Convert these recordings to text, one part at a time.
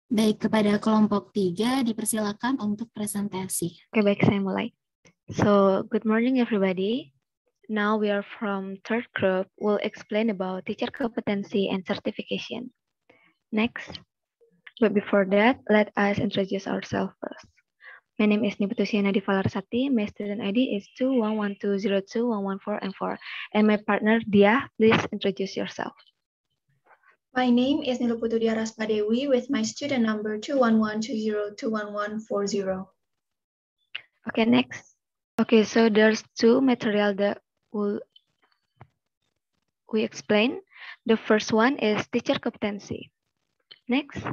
Baik, kepada kelompok 3 dipersilakan untuk presentasi. Oke, baik, saya mulai. So, good morning everybody. Now we are from third group. We'll explain about teacher competency and certification. Next. But before that, let us introduce ourselves first. My name is Niputusiana Divalarsati. My student ID is 211202114 and 4. And my partner Dia, please introduce yourself. My name is Niluputudia Raspadewi with my student number 21120211140. Okay, next. Okay, so there's two material that we explain. The first one is teacher competency. Next.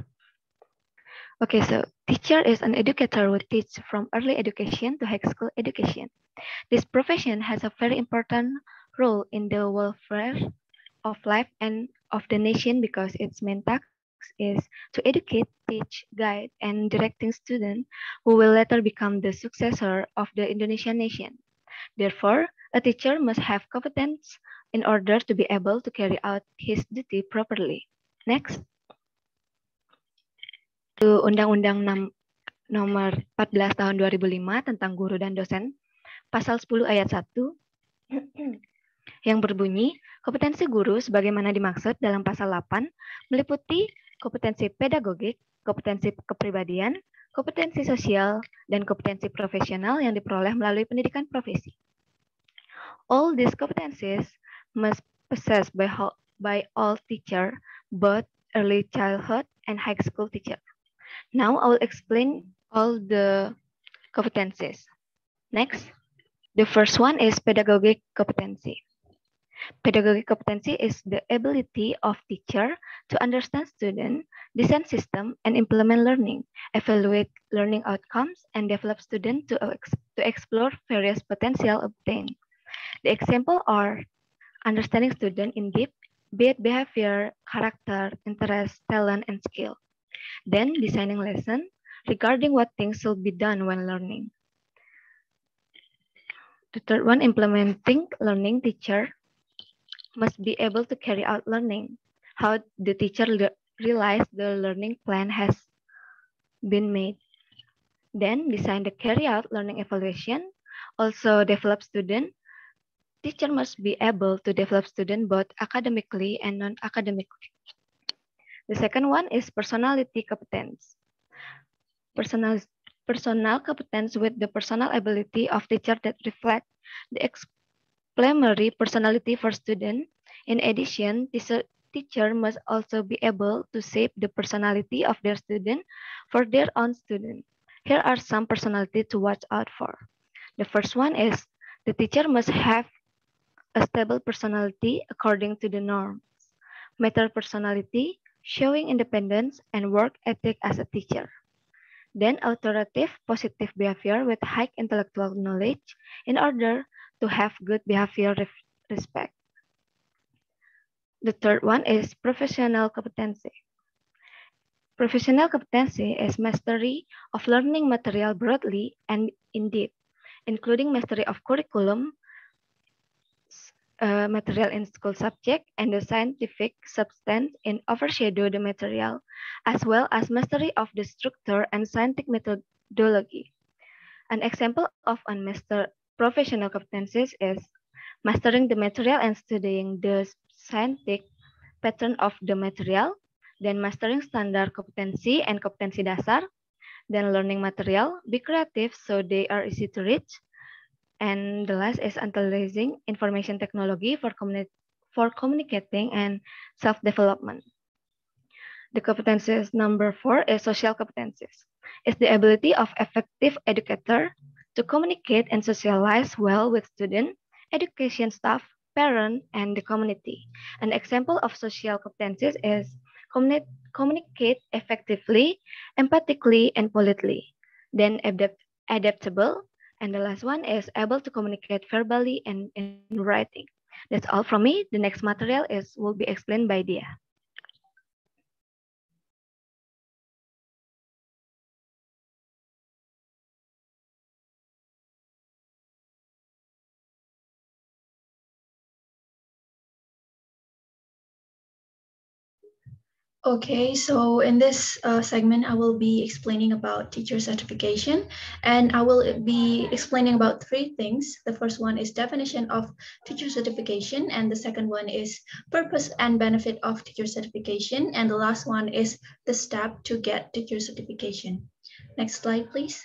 Okay, so teacher is an educator who teaches from early education to high school education. This profession has a very important role in the welfare of life and of the nation because its main task is to educate, teach, guide, and directing students who will later become the successor of the Indonesian nation. Therefore, a teacher must have competence in order to be able to carry out his duty properly. Next. Undang-Undang Nomor 14 Tahun 2005 tentang Guru dan Dosen, Pasal 10 Ayat 1, yang berbunyi, kompetensi guru sebagaimana dimaksud dalam Pasal 8 meliputi kompetensi pedagogik, kompetensi kepribadian, kompetensi sosial, dan kompetensi profesional yang diperoleh melalui pendidikan profesi. All these competencies must possessed by all teachers, both early childhood and high school teachers. Now I will explain all the competencies. Next, the first one is pedagogic competency. Pedagogic competency is the ability of teacher to understand student, design system, and implement learning, evaluate learning outcomes, and develop students to explore various potential obtained. The example are understanding student in depth, be it behavior, character, interest, talent, and skill. Then designing lesson regarding what things should be done when learning. The third one, implementing learning. Teacher must be able to carry out learning. How the teacher realize the learning plan has been made. Then design the carry out learning evaluation. Also develop student. Teacher must be able to develop student both academically and non-academically. The second one is personality competence. Personal competence with the personal ability of teacher that reflect the exemplary personality for student. In addition, teacher must also be able to shape the personality of their student for their own student. Here are some personality to watch out for. The first one is the teacher must have a stable personality according to the norms. Mature personality, showing independence and work ethic as a teacher. Then authoritative, positive behavior with high intellectual knowledge in order to have good behavior respect. The third one is professional competency. Professional competency is mastery of learning material broadly and in depth, including mastery of curriculum, material in school subject, and the scientific substance in overshadow the material, as well as mastery of the structure and scientific methodology. An example of unmastered professional competencies is mastering the material and studying the scientific pattern of the material, then mastering standard competency and competency dasar, then learning material, be creative so they are easy to reach, and the last is utilizing information technology for communicating and self-development. The competencies number 4 is social competencies. It's the ability of effective educator to communicate and socialize well with student, education staff, parent, and the community. An example of social competencies is communicate effectively, empathically, and politely. Then adaptable. And the last one is able to communicate verbally and in writing. That's all from me. The next material will be explained by Dia. Okay, so in this segment, I will be explaining about teacher certification, and I will be explaining about three things. The first one is definition of teacher certification, and the second one is purpose and benefit of teacher certification, and the last one is the step to get teacher certification. Next slide, please.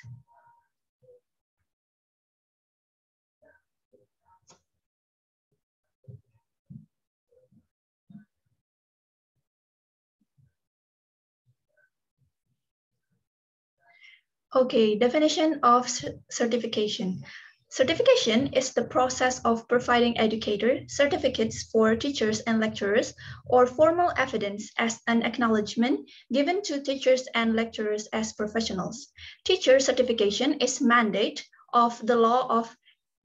Okay, definition of certification. Certification is the process of providing educator certificates for teachers and lecturers or formal evidence as an acknowledgement given to teachers and lecturers as professionals. Teacher certification is mandate of the law of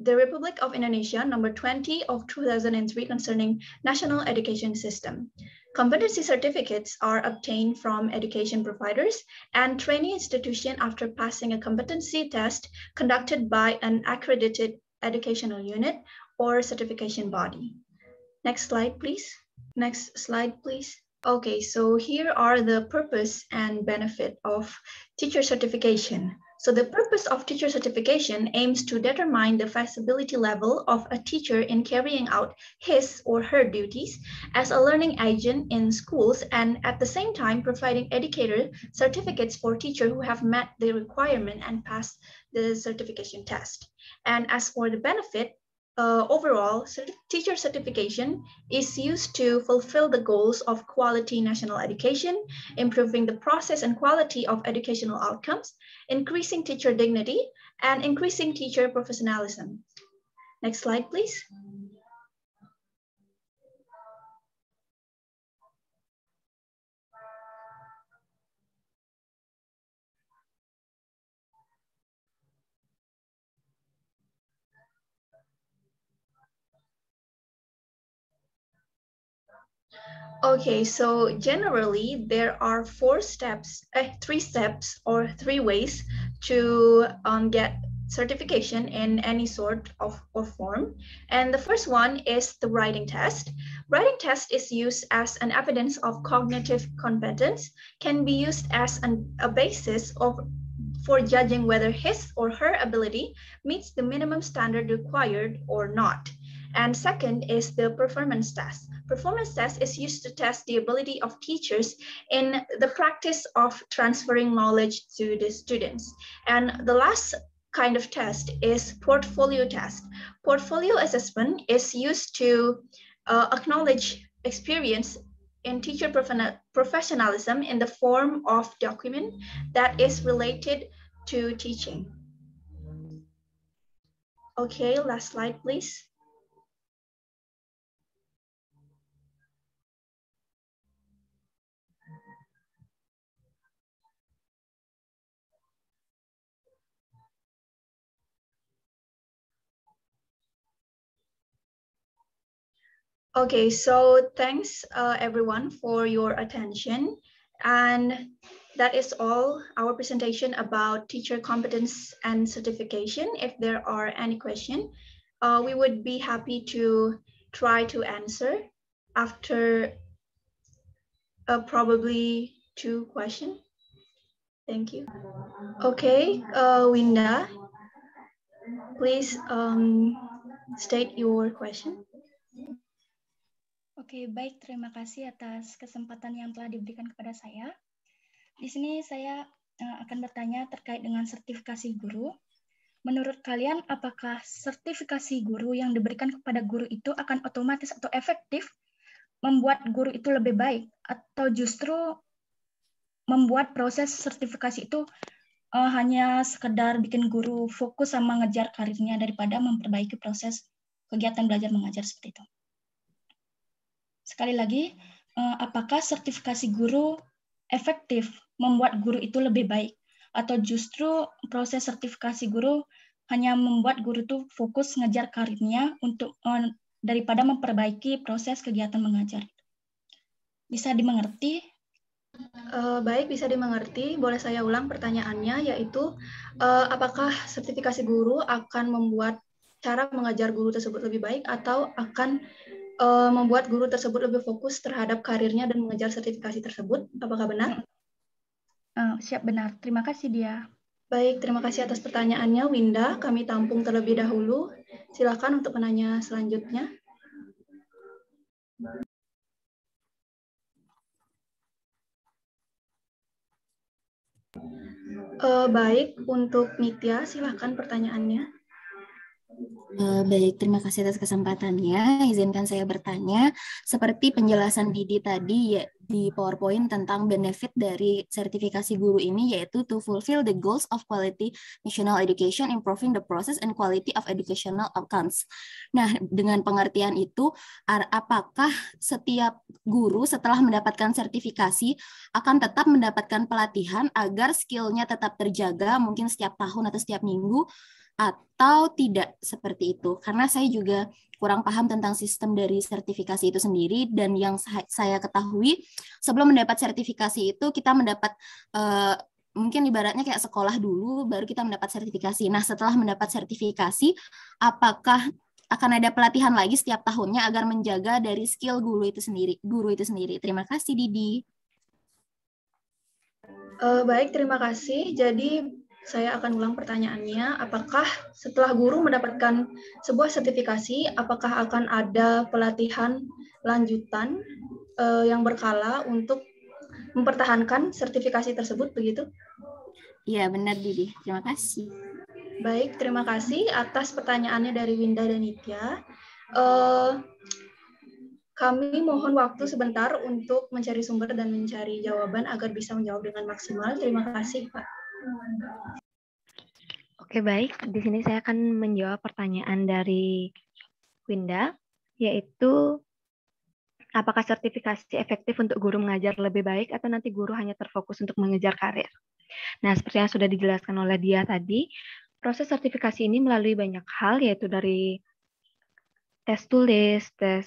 the Republic of Indonesia, number 20 of 2003 concerning national education system. Competency certificates are obtained from education providers and training institution after passing a competency test conducted by an accredited educational unit or certification body. Next slide, please. Next slide, please. Okay, so here are the purpose and benefit of teacher certification. So the purpose of teacher certification aims to determine the feasibility level of a teacher in carrying out his or her duties as a learning agent in schools, and at the same time providing educator certificates for teachers who have met the requirement and passed the certification test. And as for the benefit, overall, teacher certification is used to fulfill the goals of quality national education, improving the process and quality of educational outcomes, increasing teacher dignity, and increasing teacher professionalism. Next slide, please. Okay, so generally there are three steps or three ways to get certification in any sort of or form. And the first one is the writing test. Writing test is used as an evidence of cognitive competence, can be used as a basis for judging whether his or her ability meets the minimum standard required or not. And second is the performance test. Performance test is used to test the ability of teachers in the practice of transferring knowledge to the students. And the last kind of test is portfolio test. Portfolio assessment is used to acknowledge experience in teacher professionalism in the form of document that is related to teaching. Okay, last slide, please. Okay, so thanks everyone for your attention. And that is all our presentation about teacher competence and certification. If there are any questions, we would be happy to try to answer after probably 2 questions. Thank you. Okay, Winda, please state your question. Oke, baik. Terima kasih atas kesempatan yang telah diberikan kepada saya. Di sini saya akan bertanya terkait dengan sertifikasi guru. Menurut kalian, apakah sertifikasi guru yang diberikan kepada guru itu akan otomatis atau efektif membuat guru itu lebih baik, atau justru membuat proses sertifikasi itu hanya sekedar bikin guru fokus sama ngejar karirnya daripada memperbaiki proses kegiatan belajar mengajar seperti itu? Sekali lagi, apakah sertifikasi guru efektif membuat guru itu lebih baik, atau justru proses sertifikasi guru hanya membuat guru itu fokus ngejar karirnya untuk daripada memperbaiki proses kegiatan mengajar? Bisa dimengerti? Baik, bisa dimengerti. Boleh saya ulang pertanyaannya, yaitu apakah sertifikasi guru akan membuat cara mengajar guru tersebut lebih baik, atau akan membuat guru tersebut lebih fokus terhadap karirnya dan mengejar sertifikasi tersebut. Apakah benar? Siap, benar. Terima kasih, Dia. Baik, terima kasih atas pertanyaannya, Winda. Kami tampung terlebih dahulu. Silakan untuk penanya selanjutnya. Baik, untuk Nitya, silakan pertanyaannya. Baik, terima kasih atas kesempatannya. Izinkan saya bertanya, seperti penjelasan Didi tadi ya di PowerPoint tentang benefit dari sertifikasi guru ini, yaitu to fulfill the goals of quality national education, improving the process and quality of educational outcomes. Nah, dengan pengertian itu, apakah setiap guru setelah mendapatkan sertifikasi akan tetap mendapatkan pelatihan agar skill-nya tetap terjaga, mungkin setiap tahun atau setiap minggu, atau tidak seperti itu? Karena saya juga kurang paham tentang sistem dari sertifikasi itu sendiri, dan yang saya ketahui sebelum mendapat sertifikasi itu kita mendapat mungkin ibaratnya kayak sekolah dulu baru kita mendapat sertifikasi. Nah, setelah mendapat sertifikasi, apakah akan ada pelatihan lagi setiap tahunnya agar menjaga dari skill guru itu sendiri? Terima kasih, Didi. Baik, terima kasih. Jadi saya akan ulang pertanyaannya. Apakah setelah guru mendapatkan sebuah sertifikasi, apakah akan ada pelatihan lanjutan yang berkala untuk mempertahankan sertifikasi tersebut, begitu? Iya, benar, Didi. Terima kasih. Baik, terima kasih atas pertanyaannya dari Winda dan Nitya. Kami mohon waktu sebentar untuk mencari sumber dan mencari jawaban agar bisa menjawab dengan maksimal. Terima kasih, Pak. Oke, baik. Di sini saya akan menjawab pertanyaan dari Winda, yaitu apakah sertifikasi efektif untuk guru mengajar lebih baik atau nanti guru hanya terfokus untuk mengejar karir? Nah, seperti yang sudah dijelaskan oleh Dia tadi, proses sertifikasi ini melalui banyak hal, yaitu dari tes tulis, tes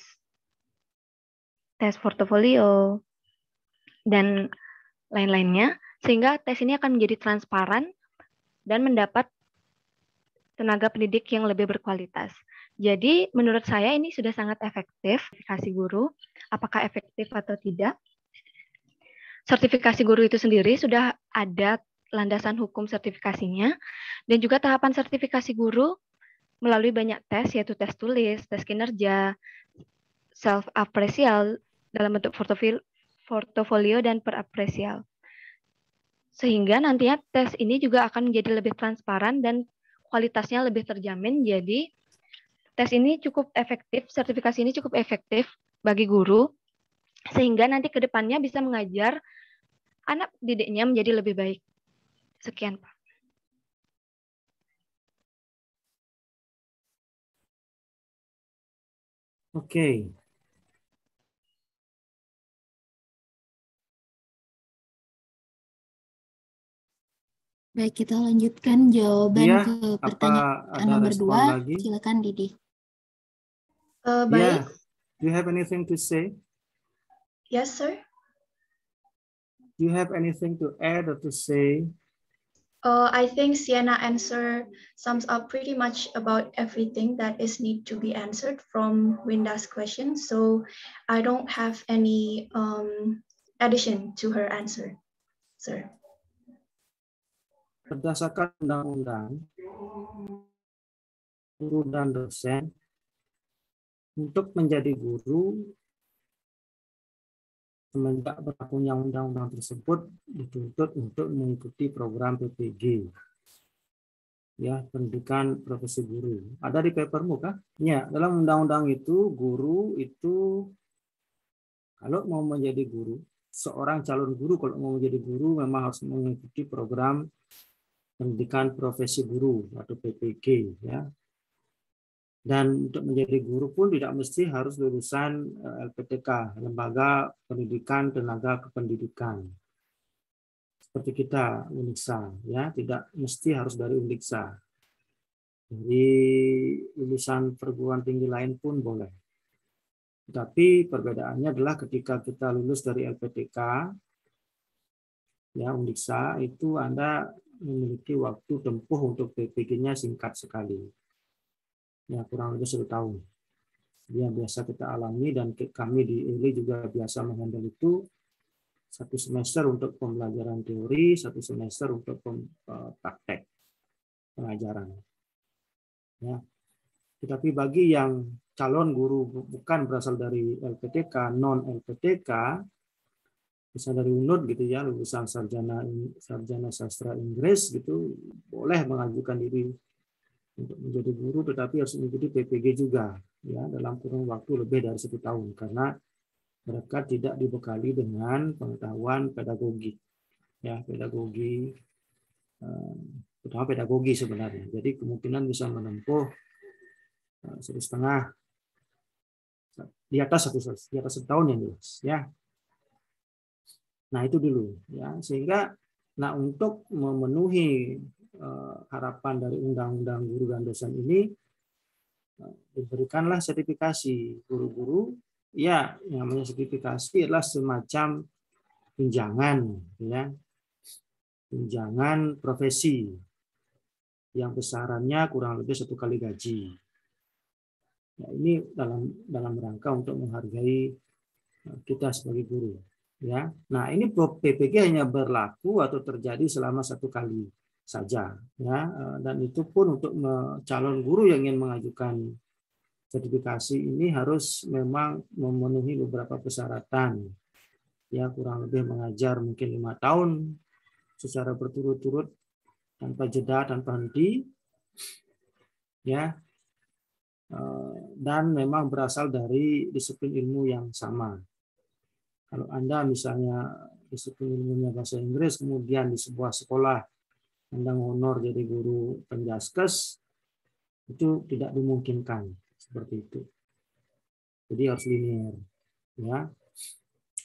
portofolio, dan lain-lainnya, sehingga tes ini akan menjadi transparan dan mendapat tenaga pendidik yang lebih berkualitas. Jadi, menurut saya ini sudah sangat efektif, sertifikasi guru. Apakah efektif atau tidak? Sertifikasi guru itu sendiri sudah ada landasan hukum sertifikasinya, dan juga tahapan sertifikasi guru melalui banyak tes, yaitu tes tulis, tes kinerja, self-apresial dalam bentuk portofolio dan perapresial. Sehingga nantinya tes ini juga akan menjadi lebih transparan dan kualitasnya lebih terjamin. Jadi tes ini cukup efektif, sertifikasi ini cukup efektif bagi guru, sehingga nanti ke depannya bisa mengajar anak didiknya menjadi lebih baik. Sekian, Pak. Oke. Baik, kita lanjutkan jawaban Ya, ke pertanyaan nomor 2. Silakan, Didi. Baik. Do you have anything to say? Yes, sir. Do you have anything to add or to say? I think Sienna answer sums up pretty much about everything that is need to be answered from Winda's question. So I don't have any addition to her answer, sir. Berdasarkan undang-undang, guru dan dosen untuk menjadi guru semenjak berlakunya undang-undang tersebut dituntut untuk mengikuti program PPG, ya, pendidikan profesi guru. Ada di papermu kan? Ya, dalam undang-undang itu guru itu kalau mau menjadi guru, seorang calon guru kalau mau menjadi guru memang harus mengikuti program pendidikan profesi guru atau PPG, ya. Dan untuk menjadi guru pun tidak mesti harus lulusan LPTK, Lembaga Pendidikan Tenaga Kependidikan. Seperti kita, UNIKSA, ya, tidak mesti harus dari UNIKSA. Dari lulusan perguruan tinggi lain pun boleh. Tapi perbedaannya adalah ketika kita lulus dari LPTK, ya, UNIKSA, itu Anda memiliki waktu tempuh untuk PPG-nya singkat sekali. Ya, kurang lebih 1 tahun. Yang biasa kita alami dan kami di ELI juga biasa menghandle itu, 1 semester untuk pembelajaran teori, 1 semester untuk praktek pengajaran. Ya. Tetapi bagi yang calon guru bukan berasal dari LPTK, non LPTK, bisa dari UNUD gitu ya, lulusan sarjana sastra Inggris gitu, boleh mengajukan diri untuk menjadi guru, tetapi harus mengikuti PPG juga ya dalam kurun waktu lebih dari 1 tahun karena mereka tidak dibekali dengan pengetahuan pedagogik ya, pedagogi terutama pedagogi sebenarnya. Jadi kemungkinan bisa menempuh 1,5 di atas 1 tahun yang jelas ya. Nah, itu dulu ya, sehingga untuk memenuhi harapan dari Undang-Undang Guru dan Dosen ini diberikanlah sertifikasi guru-guru. Ya, yang namanya sertifikasi adalah semacam tunjangan ya. Tunjangan profesi yang besarannya kurang lebih 1 kali gaji. Ya, ini dalam rangka untuk menghargai kita sebagai guru. Ya, nah ini PPG hanya berlaku atau terjadi selama 1 kali saja, ya, dan itu pun untuk calon guru yang ingin mengajukan sertifikasi ini harus memang memenuhi beberapa persyaratan, ya, kurang lebih mengajar mungkin 5 tahun secara berturut-turut tanpa jeda, tanpa henti, ya, dan memang berasal dari disiplin ilmu yang sama. Kalau Anda misalnya disiplin ilmunya bahasa Inggris, kemudian di sebuah sekolah Anda honor jadi guru penjaskes, itu tidak dimungkinkan seperti itu. Jadi harus linear, ya.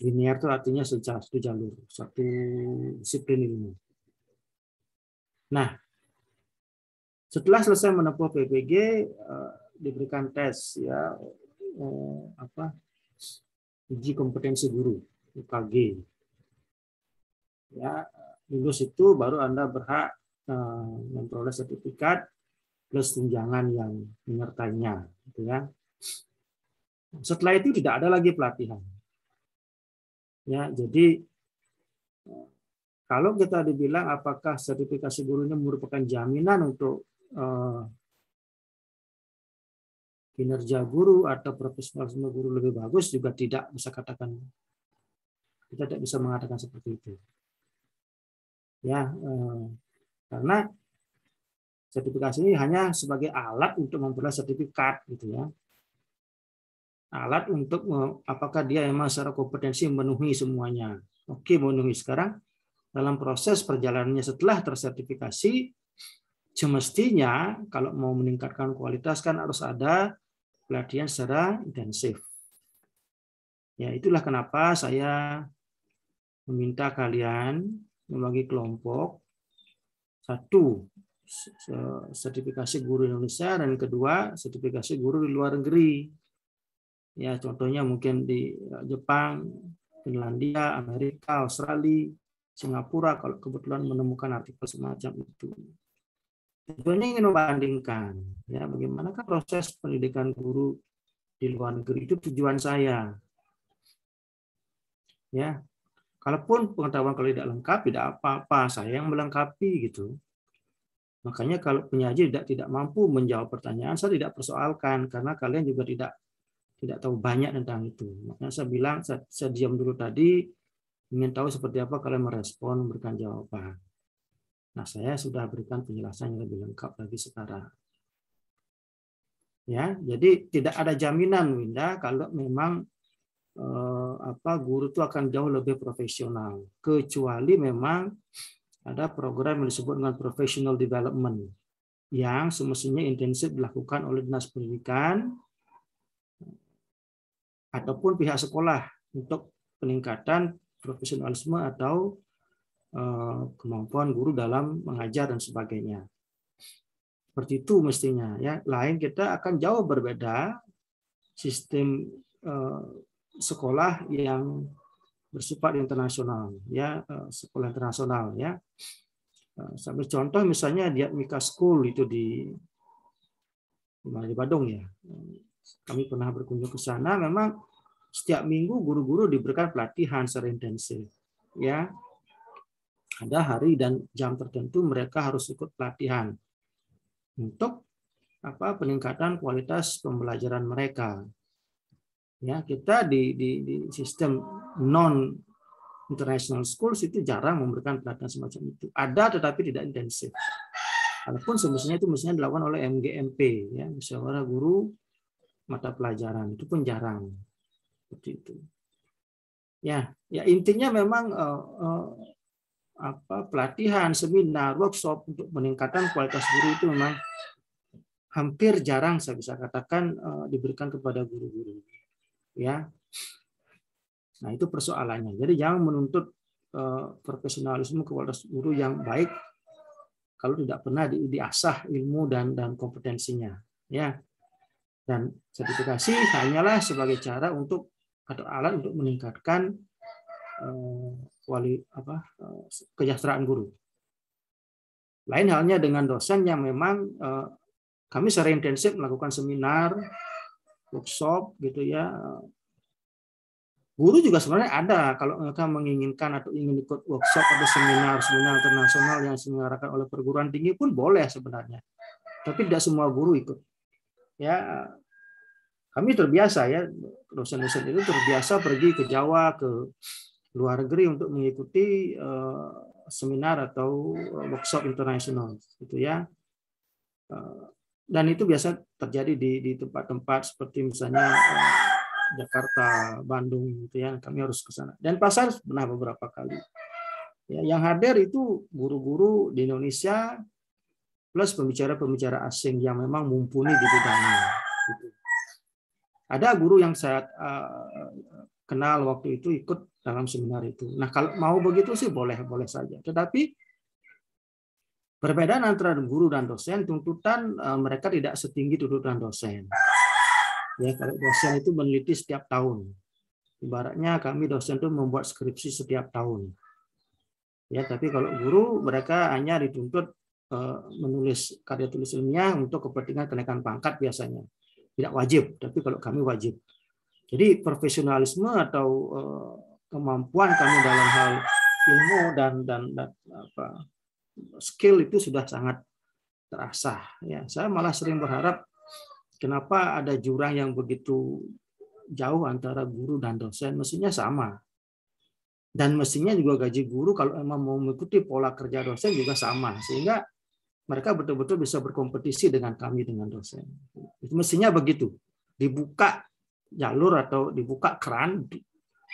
Linear itu artinya satu jalur, satu disiplin ilmu. Nah, setelah selesai menempuh PPG, diberikan tes, ya, uji kompetensi guru (UKG). Ya, lulus itu baru Anda berhak memperoleh sertifikat plus tunjangan yang menyertainya, gitu ya. Setelah itu tidak ada lagi pelatihan. Ya, jadi kalau kita dibilang apakah sertifikasi guru ini merupakan jaminan untuk kinerja guru atau profesionalisme guru lebih bagus, juga tidak bisa katakan, kita tidak bisa mengatakan seperti itu. Ya, karena sertifikasi ini hanya sebagai alat untuk memperoleh sertifikat, gitu ya. Alat untuk apakah dia memang secara kompetensi memenuhi semuanya. Oke, memenuhi. Sekarang dalam proses perjalanannya setelah tersertifikasi, semestinya kalau mau meningkatkan kualitas kan harus ada pelatihan secara intensif. Ya, itulah kenapa saya meminta kalian membagi kelompok. 1, sertifikasi guru Indonesia, dan kedua, sertifikasi guru di luar negeri. Ya, contohnya mungkin di Jepang, Finlandia, Amerika, Australia, Singapura, kalau kebetulan menemukan artikel semacam itu. Ini ingin membandingkan, ya, bagaimanakah proses pendidikan guru di luar negeri, itu tujuan saya. Ya, kalaupun pengetahuan kalau tidak lengkap, tidak apa-apa, saya yang melengkapi gitu. Makanya kalau penyaji tidak mampu menjawab pertanyaan, saya tidak persoalkan karena kalian juga tidak tahu banyak tentang itu. Makanya saya bilang, saya diam dulu tadi, ingin tahu seperti apa kalian merespon, memberikan jawaban. Nah, saya sudah berikan penjelasan yang lebih lengkap lagi sekarang. Ya, jadi tidak ada jaminan, Winda, kalau memang guru itu akan jauh lebih profesional, kecuali memang ada program yang disebut dengan professional development yang semestinya intensif dilakukan oleh Dinas Pendidikan ataupun pihak sekolah untuk peningkatan profesionalisme atau kemampuan guru dalam mengajar dan sebagainya. Seperti itu mestinya, ya. Lain kita akan jauh berbeda sistem sekolah yang bersifat internasional, ya, sekolah internasional, ya. Sampai contoh misalnya di Admika School itu di Badung, ya. kami pernah berkunjung ke sana, memang setiap minggu guru-guru diberikan pelatihan secara intensif. Ya, ada hari dan jam tertentu mereka harus ikut pelatihan untuk peningkatan kualitas pembelajaran mereka. Ya, kita di sistem non international schools itu jarang memberikan pelatihan semacam itu. Ada tetapi tidak intensif. Walaupun semestinya itu dilakukan oleh MGMP, ya, musyawarah guru mata pelajaran, itu pun jarang. Seperti itu. Ya intinya memang pelatihan, seminar, workshop untuk meningkatkan kualitas guru itu memang hampir jarang saya bisa katakan diberikan kepada guru-guru. Ya. Nah, itu persoalannya. Jadi jangan menuntut profesionalisme kualitas guru yang baik kalau tidak pernah diasah ilmu dan kompetensinya. Ya. Dan sertifikasi hanyalah sebagai cara untuk atau alat untuk meningkatkan kesejahteraan guru. Lain halnya dengan dosen yang memang kami secara intensif melakukan seminar, workshop gitu ya. Guru juga sebenarnya ada kalau mereka menginginkan atau ingin ikut workshop atau seminar internasional yang diselenggarakan oleh perguruan tinggi pun boleh sebenarnya. Tapi tidak semua guru ikut. Ya, kami terbiasa ya, dosen-dosen itu terbiasa pergi ke Jawa, ke luar negeri untuk mengikuti seminar atau workshop internasional, gitu ya. Dan itu biasa terjadi di tempat-tempat seperti misalnya Jakarta, Bandung, gitu ya. Kami harus ke sana. Dan Pasar pernah beberapa kali. Ya, yang hadir itu guru-guru di Indonesia plus pembicara-pembicara asing yang memang mumpuni di bidangnya. Gitu. Ada guru yang saya kenal waktu itu ikut dalam seminar itu. Nah, kalau mau begitu sih boleh saja. Tetapi perbedaan antara guru dan dosen, tuntutan mereka tidak setinggi tuntutan dosen. Ya, kalau dosen itu meneliti setiap tahun. Ibaratnya kami dosen itu membuat skripsi setiap tahun. Ya, tapi kalau guru mereka hanya dituntut menulis karya tulis ilmiah untuk kepentingan kenaikan pangkat biasanya. Tidak wajib, tapi kalau kami wajib. Jadi profesionalisme atau kemampuan kami dalam hal ilmu dan skill itu sudah sangat terasah. Ya, saya malah sering berharap kenapa ada jurang yang begitu jauh antara guru dan dosen, mestinya sama. Dan mestinya juga gaji guru kalau memang mau mengikuti pola kerja dosen juga sama, sehingga mereka betul-betul bisa berkompetisi dengan kami, dengan dosen. Itu mestinya begitu. Dibuka jalur atau dibuka keran,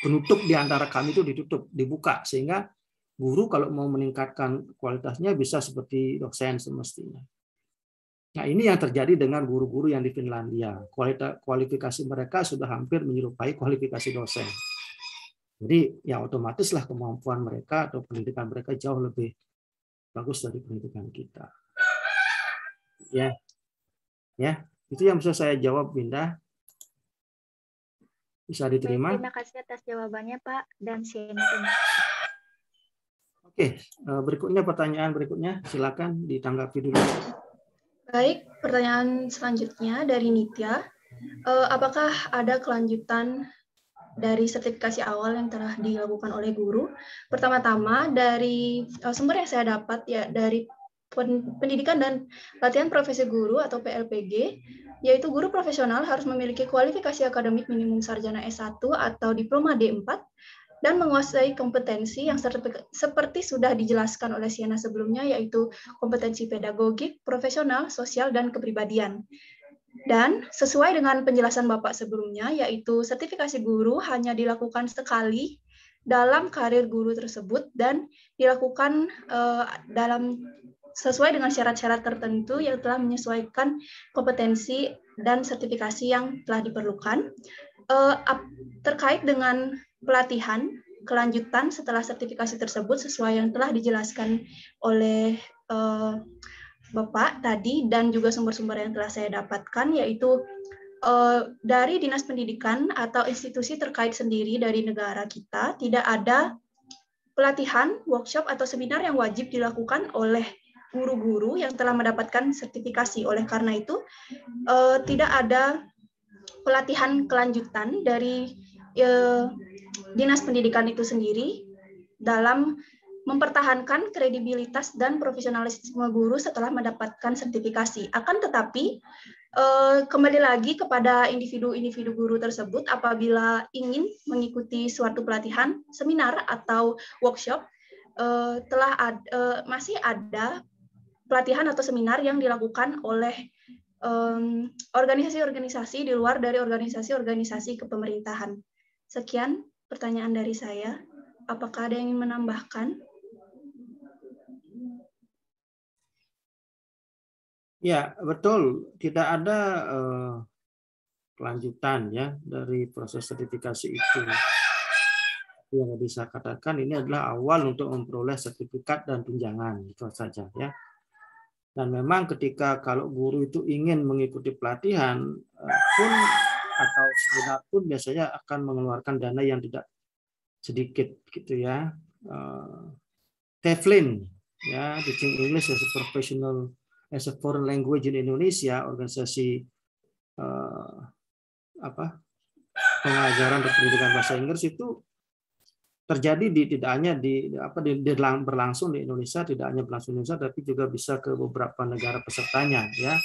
penutup di antara kami itu dibuka. Sehingga guru kalau mau meningkatkan kualitasnya bisa seperti dosen semestinya. Nah, ini yang terjadi dengan guru-guru yang di Finlandia. Kualifikasi mereka sudah hampir menyerupai kualifikasi dosen. Jadi ya otomatislah kemampuan mereka atau pendidikan mereka jauh lebih bagus dari pendidikan kita. Ya, itu yang bisa saya jawab, Binda. Bisa diterima. Terima kasih atas jawabannya, Pak, dan Siena. Oke, berikutnya pertanyaan berikutnya, silakan ditanggapi dulu. Baik, pertanyaan selanjutnya dari Nitya. Apakah ada kelanjutan dari sertifikasi awal yang telah dilakukan oleh guru? Pertama-tama dari sumber yang saya dapat ya dari Pendidikan dan Latihan Profesi Guru atau PLPG, yaitu guru profesional harus memiliki kualifikasi akademik minimum sarjana S1 atau diploma D4 dan menguasai kompetensi yang seperti sudah dijelaskan oleh Siena sebelumnya, yaitu kompetensi pedagogik, profesional, sosial, dan kepribadian. Dan sesuai dengan penjelasan Bapak sebelumnya, yaitu sertifikasi guru hanya dilakukan sekali dalam karir guru tersebut dan dilakukan sesuai dengan syarat-syarat tertentu yang telah menyesuaikan kompetensi dan sertifikasi yang telah diperlukan. Terkait dengan pelatihan kelanjutan setelah sertifikasi tersebut sesuai yang telah dijelaskan oleh Bapak tadi dan juga sumber-sumber yang telah saya dapatkan, yaitu dari Dinas Pendidikan atau institusi terkait sendiri dari negara kita tidak ada pelatihan, workshop, atau seminar yang wajib dilakukan oleh guru-guru yang telah mendapatkan sertifikasi. Oleh karena itu, tidak ada pelatihan kelanjutan dari Dinas Pendidikan itu sendiri dalam mempertahankan kredibilitas dan profesionalisme guru setelah mendapatkan sertifikasi. Akan tetapi, kembali lagi kepada individu-individu guru tersebut apabila ingin mengikuti suatu pelatihan, seminar, atau workshop, masih ada pelatihan atau seminar yang dilakukan oleh organisasi-organisasi di luar dari organisasi-organisasi kepemerintahan. Sekian pertanyaan dari saya. Apakah ada yang ingin menambahkan? Ya, betul. Tidak ada kelanjutan ya dari proses sertifikasi itu. Yang bisa katakan ini adalah awal untuk memperoleh sertifikat dan tunjangan, itu saja ya. Dan memang ketika kalau guru itu ingin mengikuti pelatihan pun atau seminar pun biasanya akan mengeluarkan dana yang tidak sedikit gitu ya. TEFLIN ya, Teaching English as a Professional as a Foreign Language in Indonesia, organisasi pengajaran dan pendidikan bahasa Inggris itu terjadi tidak hanya berlangsung di Indonesia, tidak hanya berlangsung di Indonesia, tapi juga bisa ke beberapa negara pesertanya ya.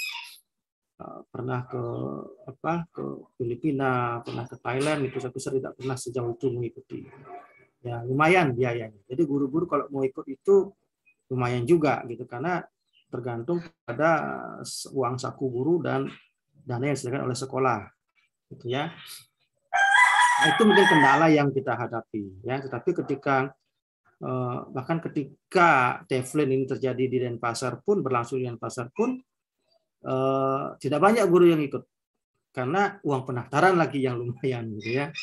Pernah ke Filipina, pernah ke Thailand, itu tapi saya tidak pernah sejauh itu mengikuti. Ya lumayan biayanya. Jadi guru-guru kalau mau ikut itu lumayan juga gitu, karena tergantung pada uang saku guru dan dana yang disediakan oleh sekolah gitu ya. Nah, itu mungkin kendala yang kita hadapi ya. Tetapi ketika bahkan ketika TEFLIN ini terjadi di Denpasar pun, berlangsung di Denpasar pun tidak banyak guru yang ikut karena uang pendaftaran lagi yang lumayan gitu ya.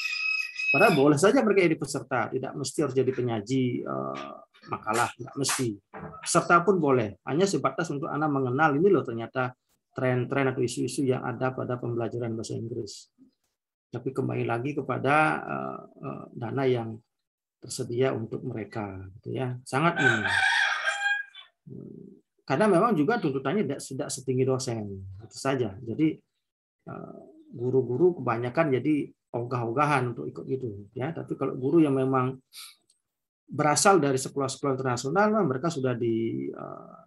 Padahal boleh saja mereka jadi peserta, tidak mesti harus jadi penyaji makalah, tidak mesti. Peserta pun boleh, hanya sebatas untuk anak mengenal ini loh ternyata tren-tren atau isu-isu yang ada pada pembelajaran bahasa Inggris. Tapi kembali lagi kepada dana yang tersedia untuk mereka, gitu ya, sangat minim. Karena memang juga tuntutannya tidak setinggi dosen, itu saja. Jadi guru-guru kebanyakan jadi ogah-ogahan untuk ikut gitu, ya. Tapi kalau guru yang memang berasal dari sekolah-sekolah internasional, mereka sudah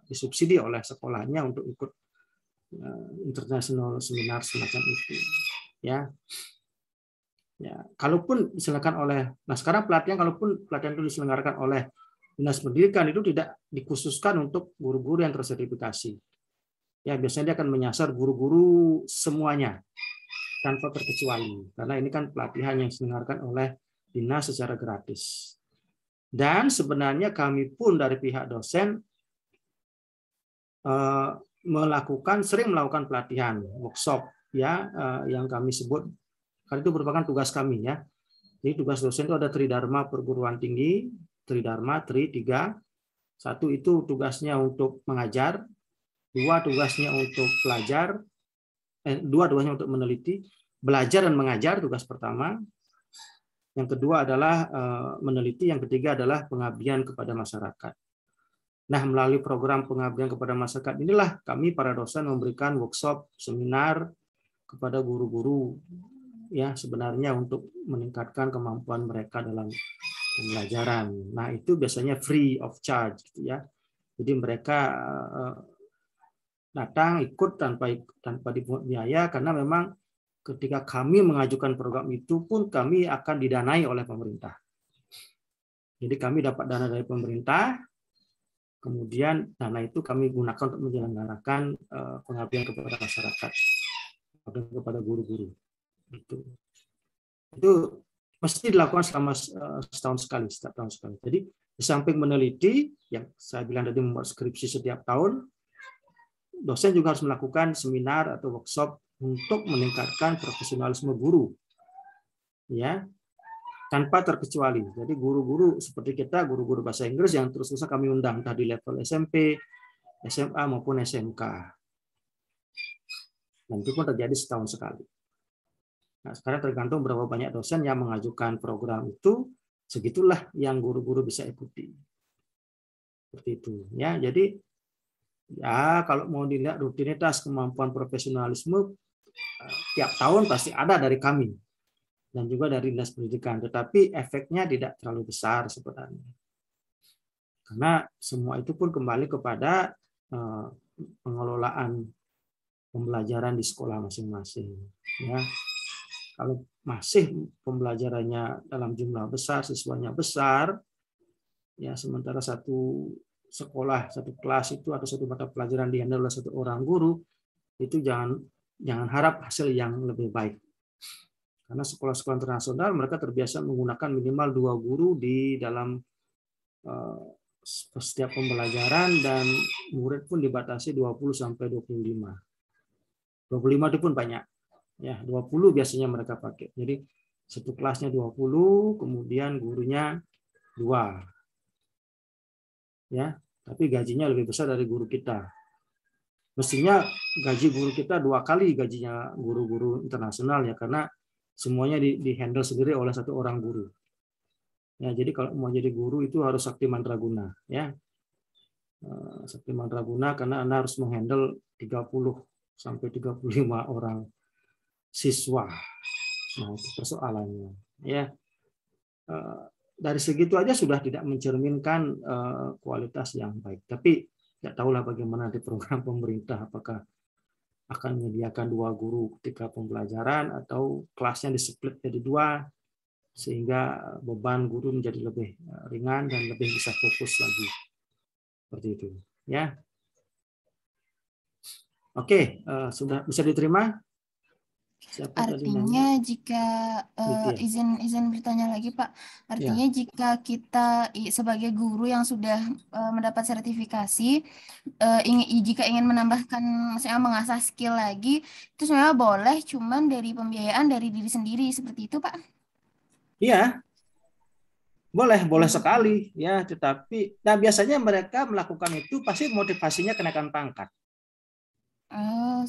disubsidi oleh sekolahnya untuk ikut international seminar semacam itu, ya. Ya, kalaupun diselenggarakan oleh, nah sekarang kalaupun pelatihan itu diselenggarakan oleh Dinas Pendidikan itu tidak dikhususkan untuk guru-guru yang tersertifikasi. Ya, biasanya dia akan menyasar guru-guru semuanya tanpa terkecuali, karena ini kan pelatihan yang diselenggarakan oleh dinas secara gratis. Dan sebenarnya kami pun dari pihak dosen sering melakukan pelatihan workshop ya, yang kami sebut. Karena itu merupakan tugas kami ya. Jadi tugas dosen itu ada Tridharma perguruan tinggi, Tridharma, Tri, 3. 1 itu tugasnya untuk mengajar, 2 tugasnya untuk pelajar, 2 tugasnya untuk meneliti, belajar dan mengajar tugas pertama. Yang kedua adalah meneliti, yang ketiga adalah pengabdian kepada masyarakat. Nah, melalui program pengabdian kepada masyarakat inilah kami para dosen memberikan workshop, seminar kepada guru-guru ya, sebenarnya untuk meningkatkan kemampuan mereka dalam pembelajaran. Nah, itu biasanya free of charge gitu ya. Jadi mereka datang ikut tanpa dipungut biaya, karena memang ketika kami mengajukan program itu pun kami akan didanai oleh pemerintah. Jadi kami dapat dana dari pemerintah, kemudian dana itu kami gunakan untuk menyelenggarakan pengabdian kepada masyarakat, kepada guru-guru. Itu mesti dilakukan selama setahun sekali, setiap tahun sekali. Jadi di samping meneliti, yang saya bilang tadi membuat skripsi setiap tahun, dosen juga harus melakukan seminar atau workshop untuk meningkatkan profesionalisme guru, ya, tanpa terkecuali. Jadi guru-guru seperti kita, guru-guru bahasa Inggris yang terus-terusan kami undang, entah di level SMP, SMA maupun SMK. Dan itu pun terjadi setahun sekali. Nah, sekarang tergantung berapa banyak dosen yang mengajukan program itu, segitulah yang guru-guru bisa ikuti. Seperti itu, ya. Jadi ya kalau mau dilihat rutinitas kemampuan profesionalisme tiap tahun pasti ada dari kami dan juga dari Dinas Pendidikan, tetapi efeknya tidak terlalu besar sebenarnya. Karena semua itu pun kembali kepada pengelolaan pembelajaran di sekolah masing-masing. Ya, kalau masih pembelajarannya dalam jumlah besar, siswanya besar, ya sementara satu sekolah, satu kelas itu atau satu mata pelajaran dihandle oleh satu orang guru, itu jangan harap hasil yang lebih baik. Karena sekolah-sekolah internasional mereka terbiasa menggunakan minimal 2 guru di dalam setiap pembelajaran, dan murid pun dibatasi 20 sampai 25. 25 itu pun banyak. Ya, 20 biasanya mereka pakai. Jadi satu kelasnya 20, kemudian gurunya 2. Ya, tapi gajinya lebih besar dari guru kita. Mestinya gaji guru kita 2 kali gajinya guru-guru internasional, ya, karena semuanya di-handle sendiri oleh satu orang guru. Ya, jadi kalau mau jadi guru itu harus sakti mandraguna, ya. Sakti mandraguna karena Anda harus menghandle 30 sampai 35 orang siswa. Nah, itu persoalannya, ya. Dari segitu aja sudah tidak mencerminkan kualitas yang baik. Tapi tidak tahulah bagaimana di program pemerintah, apakah akan menyediakan 2 guru ketika pembelajaran atau kelasnya di-split jadi 2 sehingga beban guru menjadi lebih ringan dan lebih bisa fokus lagi. Seperti itu, ya. Oke, sudah bisa diterima? Siapa artinya jika izin bertanya lagi, Pak. Artinya ya, jika kita sebagai guru yang sudah mendapat sertifikasi, jika ingin menambahkan, maksudnya mengasah skill lagi, itu sebenarnya boleh, cuman dari pembiayaan dari diri sendiri, seperti itu, Pak? iya, boleh sekali, ya. Tetapi, nah biasanya mereka melakukan itu pasti motivasinya kenaikan pangkat.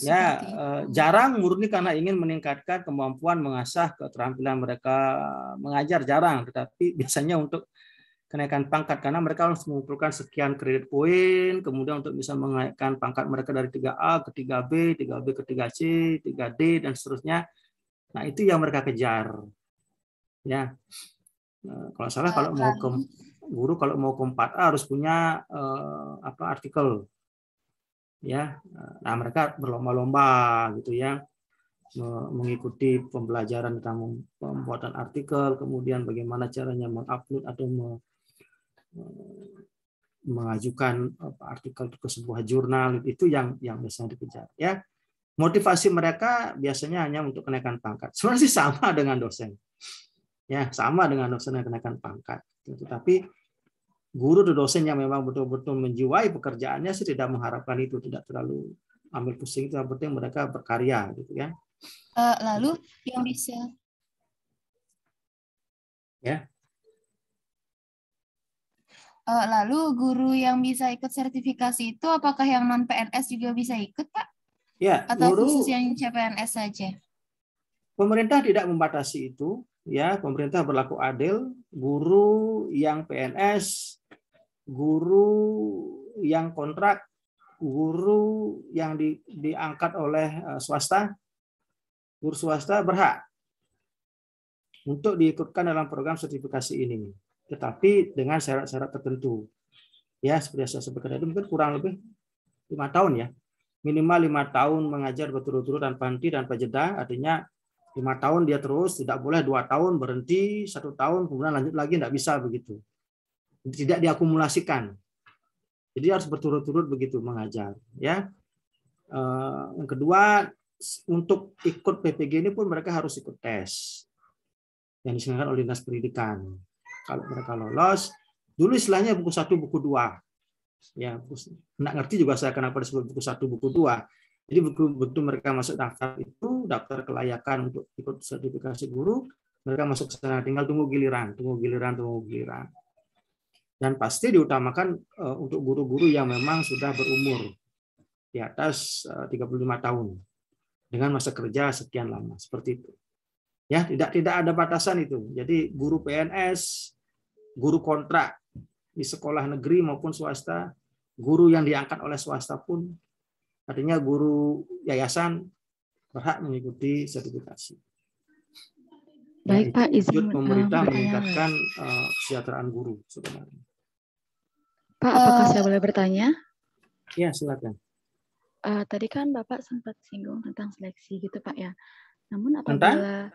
Ya, jarang murni karena ingin meningkatkan kemampuan mengasah keterampilan mereka mengajar, jarang. Tetapi biasanya untuk kenaikan pangkat karena mereka harus mengumpulkan sekian kredit poin, kemudian untuk bisa menaikkan pangkat mereka dari 3A ke 3B, 3B ke 3C, 3D dan seterusnya. Nah, itu yang mereka kejar. Ya. Kalau salah kalau mau ke guru kalau mau ke 4A harus punya artikel. Ya. Nah, mereka berlomba-lomba gitu ya, mengikuti pembelajaran tentang pembuatan artikel, kemudian bagaimana caranya mengupload atau mengajukan artikel ke sebuah jurnal, itu yang biasanya dikejar, ya. Motivasi mereka biasanya hanya untuk kenaikan pangkat. Sebenarnya sih sama dengan dosen, ya, sama dengan dosen yang kenaikan pangkat. Tetapi guru dan dosen yang memang betul-betul menjiwai pekerjaannya sih tidak mengharapkan itu, tidak terlalu ambil pusing itu, yang penting mereka berkarya, gitu ya. Lalu yang bisa, ya. Lalu guru yang bisa ikut sertifikasi itu apakah yang non PNS juga bisa ikut, Pak? Ya, atau guru, khusus yang CPNS saja? Pemerintah tidak membatasi itu, ya. Pemerintah berlaku adil. Guru yang PNS, guru yang kontrak, guru yang diangkat oleh swasta, guru swasta berhak untuk diikutkan dalam program sertifikasi ini, tetapi dengan syarat-syarat tertentu. Ya, seperti saya sebutkan tadi, mungkin kurang lebih 5 tahun, ya. Minimal 5 tahun mengajar berturut-turut tanpa henti, tanpa jeda, artinya 5 tahun dia terus, tidak boleh 2 tahun berhenti, 1 tahun kemudian lanjut lagi, tidak bisa begitu. Tidak diakumulasikan. Jadi harus berturut-turut begitu mengajar, ya. Yang kedua, untuk ikut PPG ini pun mereka harus ikut tes yang diselenggarakan oleh Dinas Pendidikan. Kalau mereka lolos, dulu istilahnya buku 1, buku 2. Ya, nggak ngerti juga saya kenapa disebut buku 1, buku 2. Jadi begitu mereka masuk daftar itu, daftar kelayakan untuk ikut sertifikasi guru, mereka masuk ke sana, tinggal tunggu giliran. Dan pasti diutamakan untuk guru-guru yang memang sudah berumur di atas 35 tahun dengan masa kerja sekian lama, seperti itu. Ya, tidak ada batasan itu. Jadi guru PNS, guru kontrak di sekolah negeri maupun swasta, guru yang diangkat oleh swasta pun, artinya guru yayasan, berhak mengikuti sertifikasi. Baik, Pak, izin pemerintah bertanya. meningkatkan kesejahteraan guru sebenarnya. Pak, apakah saya boleh bertanya? Ya, silakan. Tadi kan Bapak sempat singgung tentang seleksi gitu, Pak ya. Namun apabila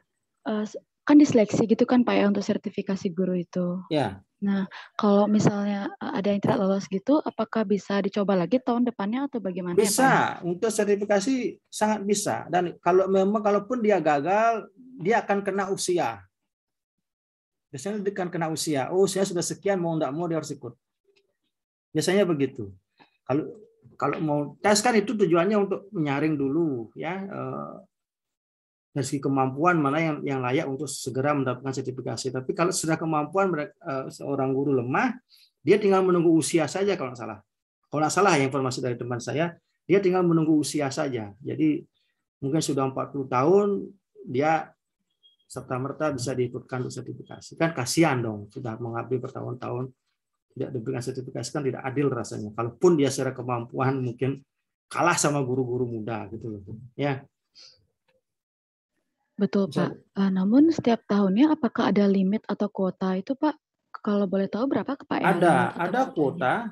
kan diseleksi gitu kan Pak ya untuk sertifikasi guru itu. Ya. Nah, kalau misalnya ada yang tidak lolos gitu, apakah bisa dicoba lagi tahun depannya atau bagaimana? Bisa, ya, untuk sertifikasi sangat bisa. Dan kalau memang kalaupun dia gagal, dia akan kena usia. Biasanya dia akan kena usia. Oh, saya sudah sekian, mau enggak mau dia harus ikut. Biasanya begitu. Kalau mau tes kan itu tujuannya untuk menyaring dulu ya dari segi kemampuan mana yang layak untuk segera mendapatkan sertifikasi. Tapi kalau sudah kemampuan seorang guru lemah, dia tinggal menunggu usia saja kalau nggak salah. Kalau nggak salah ya informasi dari teman saya, dia tinggal menunggu usia saja. Jadi mungkin sudah 40 tahun dia serta-merta bisa diikutkan untuk sertifikasi. Kan kasihan dong, sudah mengabdi bertahun-tahun tidak diberikan sertifikasi kan tidak adil rasanya. Kalaupun dia secara kemampuan mungkin kalah sama guru-guru muda gitu loh. Ya. Betul, Pak. Namun setiap tahunnya apakah ada limit atau kuota itu, Pak? Kalau boleh tahu berapa Pak ya? Ada kuota.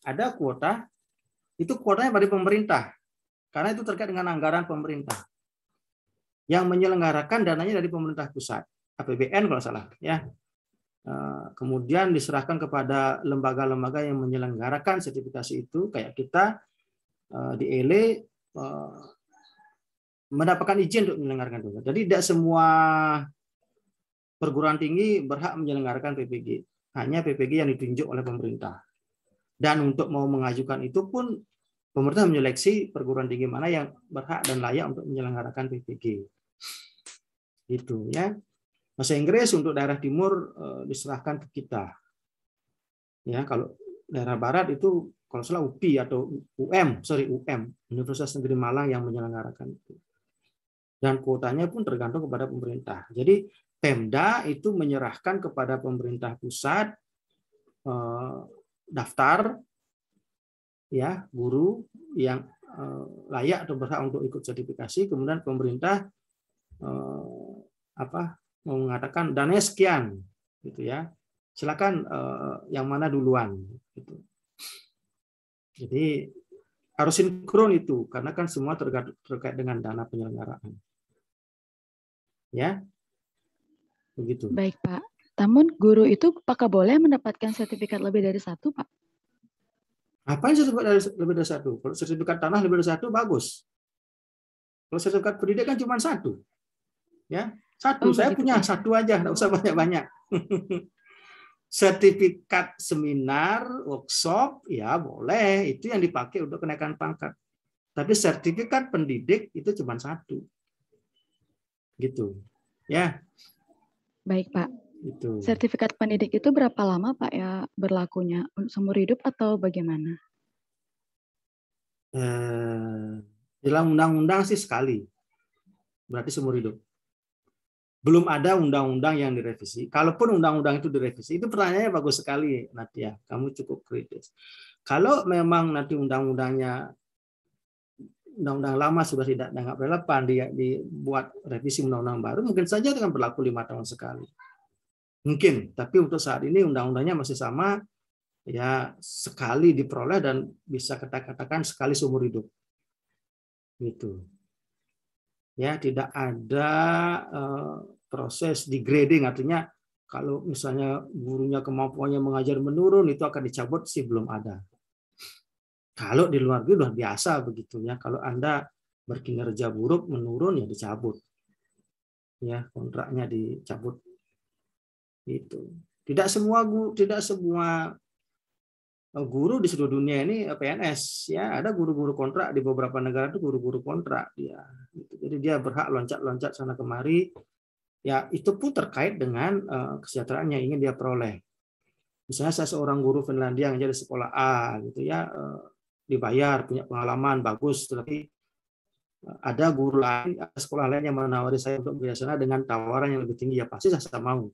Ada kuota. Itu kuotanya dari pemerintah. Karena itu terkait dengan anggaran pemerintah. Yang menyelenggarakan dananya dari pemerintah pusat, APBN kalau salah, ya. Kemudian diserahkan kepada lembaga-lembaga yang menyelenggarakan sertifikasi itu, kayak kita di ELE mendapatkan izin untuk menyelenggarakan itu. Jadi tidak semua perguruan tinggi berhak menyelenggarakan PPG, hanya PPG yang ditunjuk oleh pemerintah. Dan untuk mau mengajukan itu pun pemerintah menyeleksi perguruan tinggi mana yang berhak dan layak untuk menyelenggarakan PPG. Gitu ya. Bahasa Inggris untuk daerah timur diserahkan ke kita. Ya, kalau daerah barat itu kalau salah UPI atau UM, Universitas Negeri Malang yang menyelenggarakan itu. Dan kuotanya pun tergantung kepada pemerintah. Jadi Pemda itu menyerahkan kepada pemerintah pusat daftar ya guru yang layak atau berhak untuk ikut sertifikasi, kemudian pemerintah mengatakan dananya sekian gitu ya, silakan yang mana duluan gitu. Jadi harus sinkron itu karena kan semua terkait dengan dana penyelenggaraan ya, begitu. Baik Pak, namun guru itu apakah boleh mendapatkan sertifikat lebih dari satu Pak? Apa yang sertifikat lebih dari satu? Kalau sertifikat tanah lebih dari satu bagus. Kalau sertifikat pendidikan cuma satu ya. Satu, saya punya Pak. Satu aja, nggak usah banyak-banyak. Sertifikat seminar, workshop, ya boleh. Itu yang dipakai untuk kenaikan pangkat. Tapi sertifikat pendidik itu cuma satu. Gitu. Ya. Baik, Pak. Itu. Sertifikat pendidik itu berapa lama, Pak, ya berlakunya? Seumur hidup atau bagaimana? Dalam undang-undang sih sekali. Berarti seumur hidup. Belum ada undang-undang yang direvisi. Kalaupun undang-undang itu direvisi, itu pertanyaannya bagus sekali, Nadia. Kamu cukup kritis. Kalau memang nanti undang-undang lama sudah tidak dianggap relevan, dibuat revisi undang-undang baru, mungkin saja akan berlaku 5 tahun sekali. Mungkin, tapi untuk saat ini undang-undangnya masih sama, ya sekali diperoleh dan bisa kita katakan sekali seumur hidup. Gitu. Ya, tidak ada proses degrading, artinya kalau misalnya gurunya kemampuannya mengajar menurun itu akan dicabut sih belum ada. Kalau di luar negeri luar biasa begitu ya. Kalau Anda berkinerja buruk menurun ya dicabut. Ya, kontraknya dicabut. Itu. Tidak semua guru di seluruh dunia ini PNS ya, ada guru-guru kontrak di beberapa negara itu guru-guru kontrak dia. Jadi dia berhak loncat-loncat sana kemari. Ya, itu pun terkait dengan kesejahteraan yang ingin dia peroleh. Misalnya saya seorang guru Finlandia yang jadi sekolah A gitu ya, dibayar, punya pengalaman bagus, tetapi ada guru lain, ada sekolah lain yang menawari saya untuk bekerja sana dengan tawaran yang lebih tinggi, ya pasti saya mau.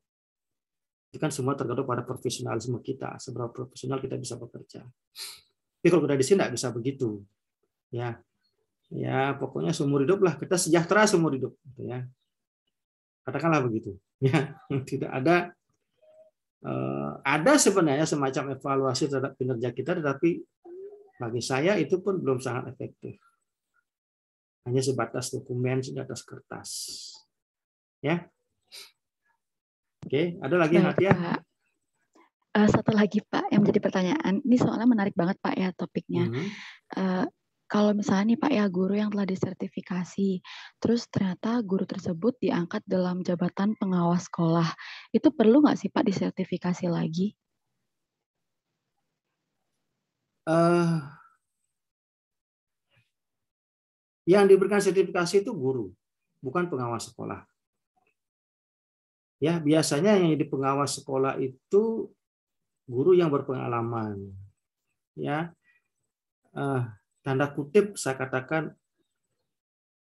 Itu kan semua tergantung pada profesionalisme kita, seberapa profesional kita bisa bekerja. Tapi kalau kita di sini tidak bisa begitu, ya. Ya, pokoknya seumur hidup lah, kita sejahtera seumur hidup, gitu ya. Katakanlah begitu. Ya, tidak ada sebenarnya semacam evaluasi terhadap kinerja kita, tetapi bagi saya itu pun belum sangat efektif. Hanya sebatas dokumen, sebatas kertas. Ya. Oke, ada lagi Natia? Satu lagi Pak, yang menjadi pertanyaan. Ini soalnya menarik banget Pak ya topiknya. Kalau misalnya nih Pak ya, guru yang telah disertifikasi, terus ternyata guru tersebut diangkat dalam jabatan pengawas sekolah, itu perlu nggak sih Pak disertifikasi lagi? Yang diberikan sertifikasi itu guru, bukan pengawas sekolah. Ya, biasanya yang jadi pengawas sekolah itu guru yang berpengalaman. Ya, tanda kutip saya katakan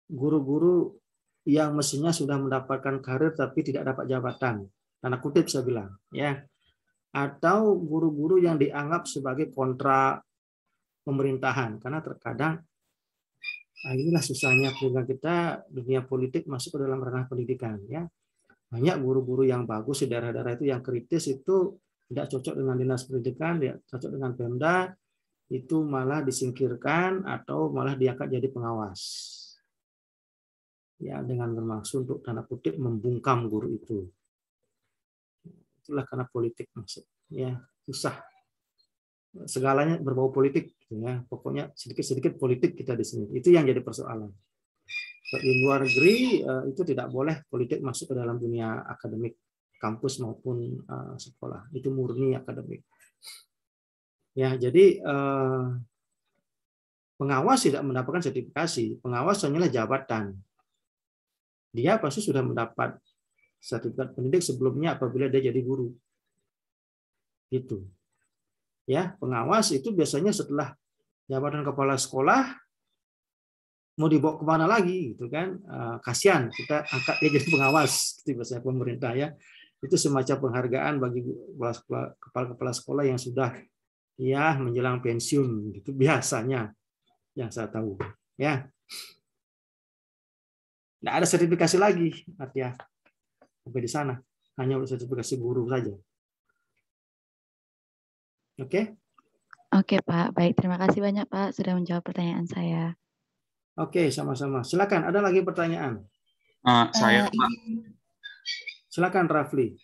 guru-guru yang mestinya sudah mendapatkan karir tapi tidak dapat jabatan. Tanda kutip saya bilang, ya. Atau guru-guru yang dianggap sebagai kontra pemerintahan, karena terkadang inilah susahnya program kita, dunia politik masuk ke dalam ranah pendidikan, ya. Banyak guru-guru yang bagus di daerah-daerah itu yang kritis itu tidak cocok dengan dinas pendidikan, tidak cocok dengan Pemda, itu malah disingkirkan atau malah diangkat jadi pengawas. Ya, dengan bermaksud untuk tanda kutip membungkam guru itu. Itulah karena politik maksud. Ya, susah. Segalanya berbau politik, ya. Pokoknya sedikit-sedikit politik kita di sini. Itu yang jadi persoalan. Di luar negeri itu tidak boleh politik masuk ke dalam dunia akademik, kampus maupun sekolah. Itu murni akademik. Ya, jadi pengawas tidak mendapatkan sertifikasi. Pengawas hanyalah jabatan. Dia pasti sudah mendapat sertifikat pendidik sebelumnya apabila dia jadi guru. Gitu. Ya, pengawas itu biasanya setelah jabatan kepala sekolah mau dibawa kemana lagi, gitu kan? Kasihan kita angkat dia jadi pengawas, gitu biasanya pemerintah ya. Itu semacam penghargaan bagi kepala-kepala sekolah yang sudah ya menjelang pensiun, gitu biasanya yang saya tahu. Ya, nggak ada sertifikasi lagi, artinya sampai di sana hanya sertifikasi guru saja. Oke? Oke Pak, baik. Terima kasih banyak Pak sudah menjawab pertanyaan saya. Oke, sama-sama. Silakan, ada lagi pertanyaan? Saya, Pak. Silakan, Rafli.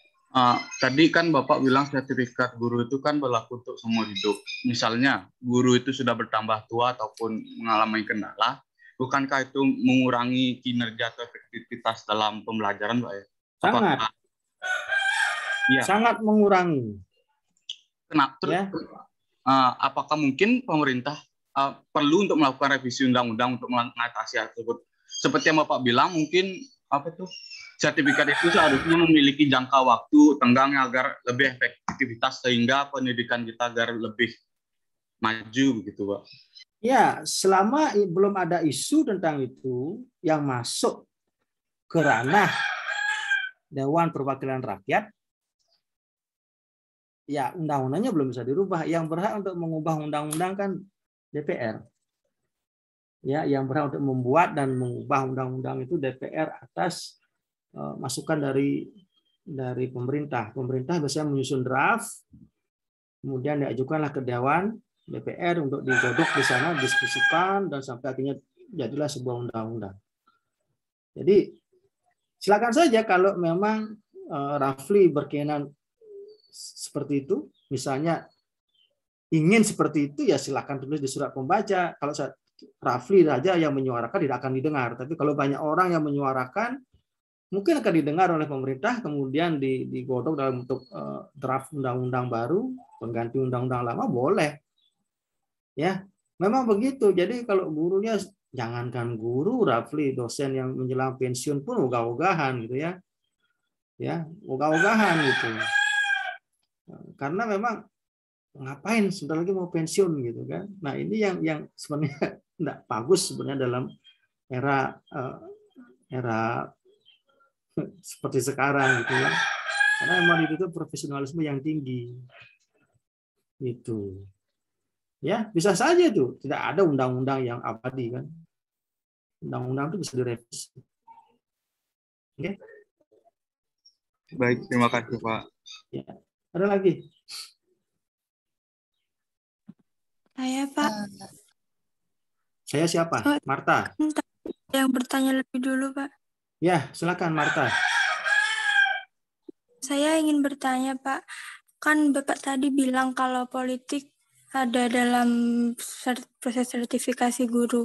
Tadi kan Bapak bilang sertifikat guru itu kan berlaku untuk seumur hidup. Misalnya, guru itu sudah bertambah tua ataupun mengalami kendala, bukankah itu mengurangi kinerja atau efektivitas dalam pembelajaran, Pak? Sangat. Ya. Sangat mengurangi. Kenapa? Ya. Apakah mungkin pemerintah perlu untuk melakukan revisi undang-undang untuk mengatasi hal tersebut? Seperti yang Bapak bilang, mungkin sertifikat itu seharusnya memiliki jangka waktu tenggang agar lebih efektivitas sehingga pendidikan kita agar lebih maju begitu, Pak. Ya, selama belum ada isu tentang itu yang masuk ke ranah Dewan Perwakilan Rakyat, ya undang-undangnya belum bisa dirubah. Yang berhak untuk mengubah undang-undang kan DPR. Ya, yang berhak untuk membuat dan mengubah undang-undang itu DPR atas masukan dari pemerintah. Pemerintah biasanya menyusun draft, kemudian diajukanlah ke Dewan DPR untuk digodok di sana, diskusikan, dan sampai akhirnya jadilah sebuah undang-undang. Jadi silakan saja kalau memang Rafli berkenan seperti itu, misalnya ingin seperti itu, ya silakan tulis di surat pembaca. Kalau Rafli saja yang menyuarakan tidak akan didengar, tapi kalau banyak orang yang menyuarakan mungkin akan didengar oleh pemerintah, kemudian digodok dalam bentuk draft undang-undang baru, pengganti undang-undang lama, boleh. Ya, memang begitu. Jadi kalau gurunya, jangankan guru, Rafli, dosen yang menjelang pensiun pun ogah-ogahan gitu ya. Ya, ogah-ogahan gitu. Karena memang ngapain sebentar lagi mau pensiun gitu kan. Nah, ini yang sebenarnya tidak bagus sebenarnya dalam era seperti sekarang gitu ya. Karena memang itu profesionalisme yang tinggi. Gitu. Ya, bisa saja tuh, tidak ada undang-undang yang abadi kan. undang-undang itu bisa direvisi. Oke? Baik, terima kasih Pak. Ya. Ada lagi? Saya Pak. Saya siapa? Marta. Yang bertanya lebih dulu Pak. Ya, silakan Marta. Saya ingin bertanya Pak, kan Bapak tadi bilang kalau politik ada dalam proses sertifikasi guru.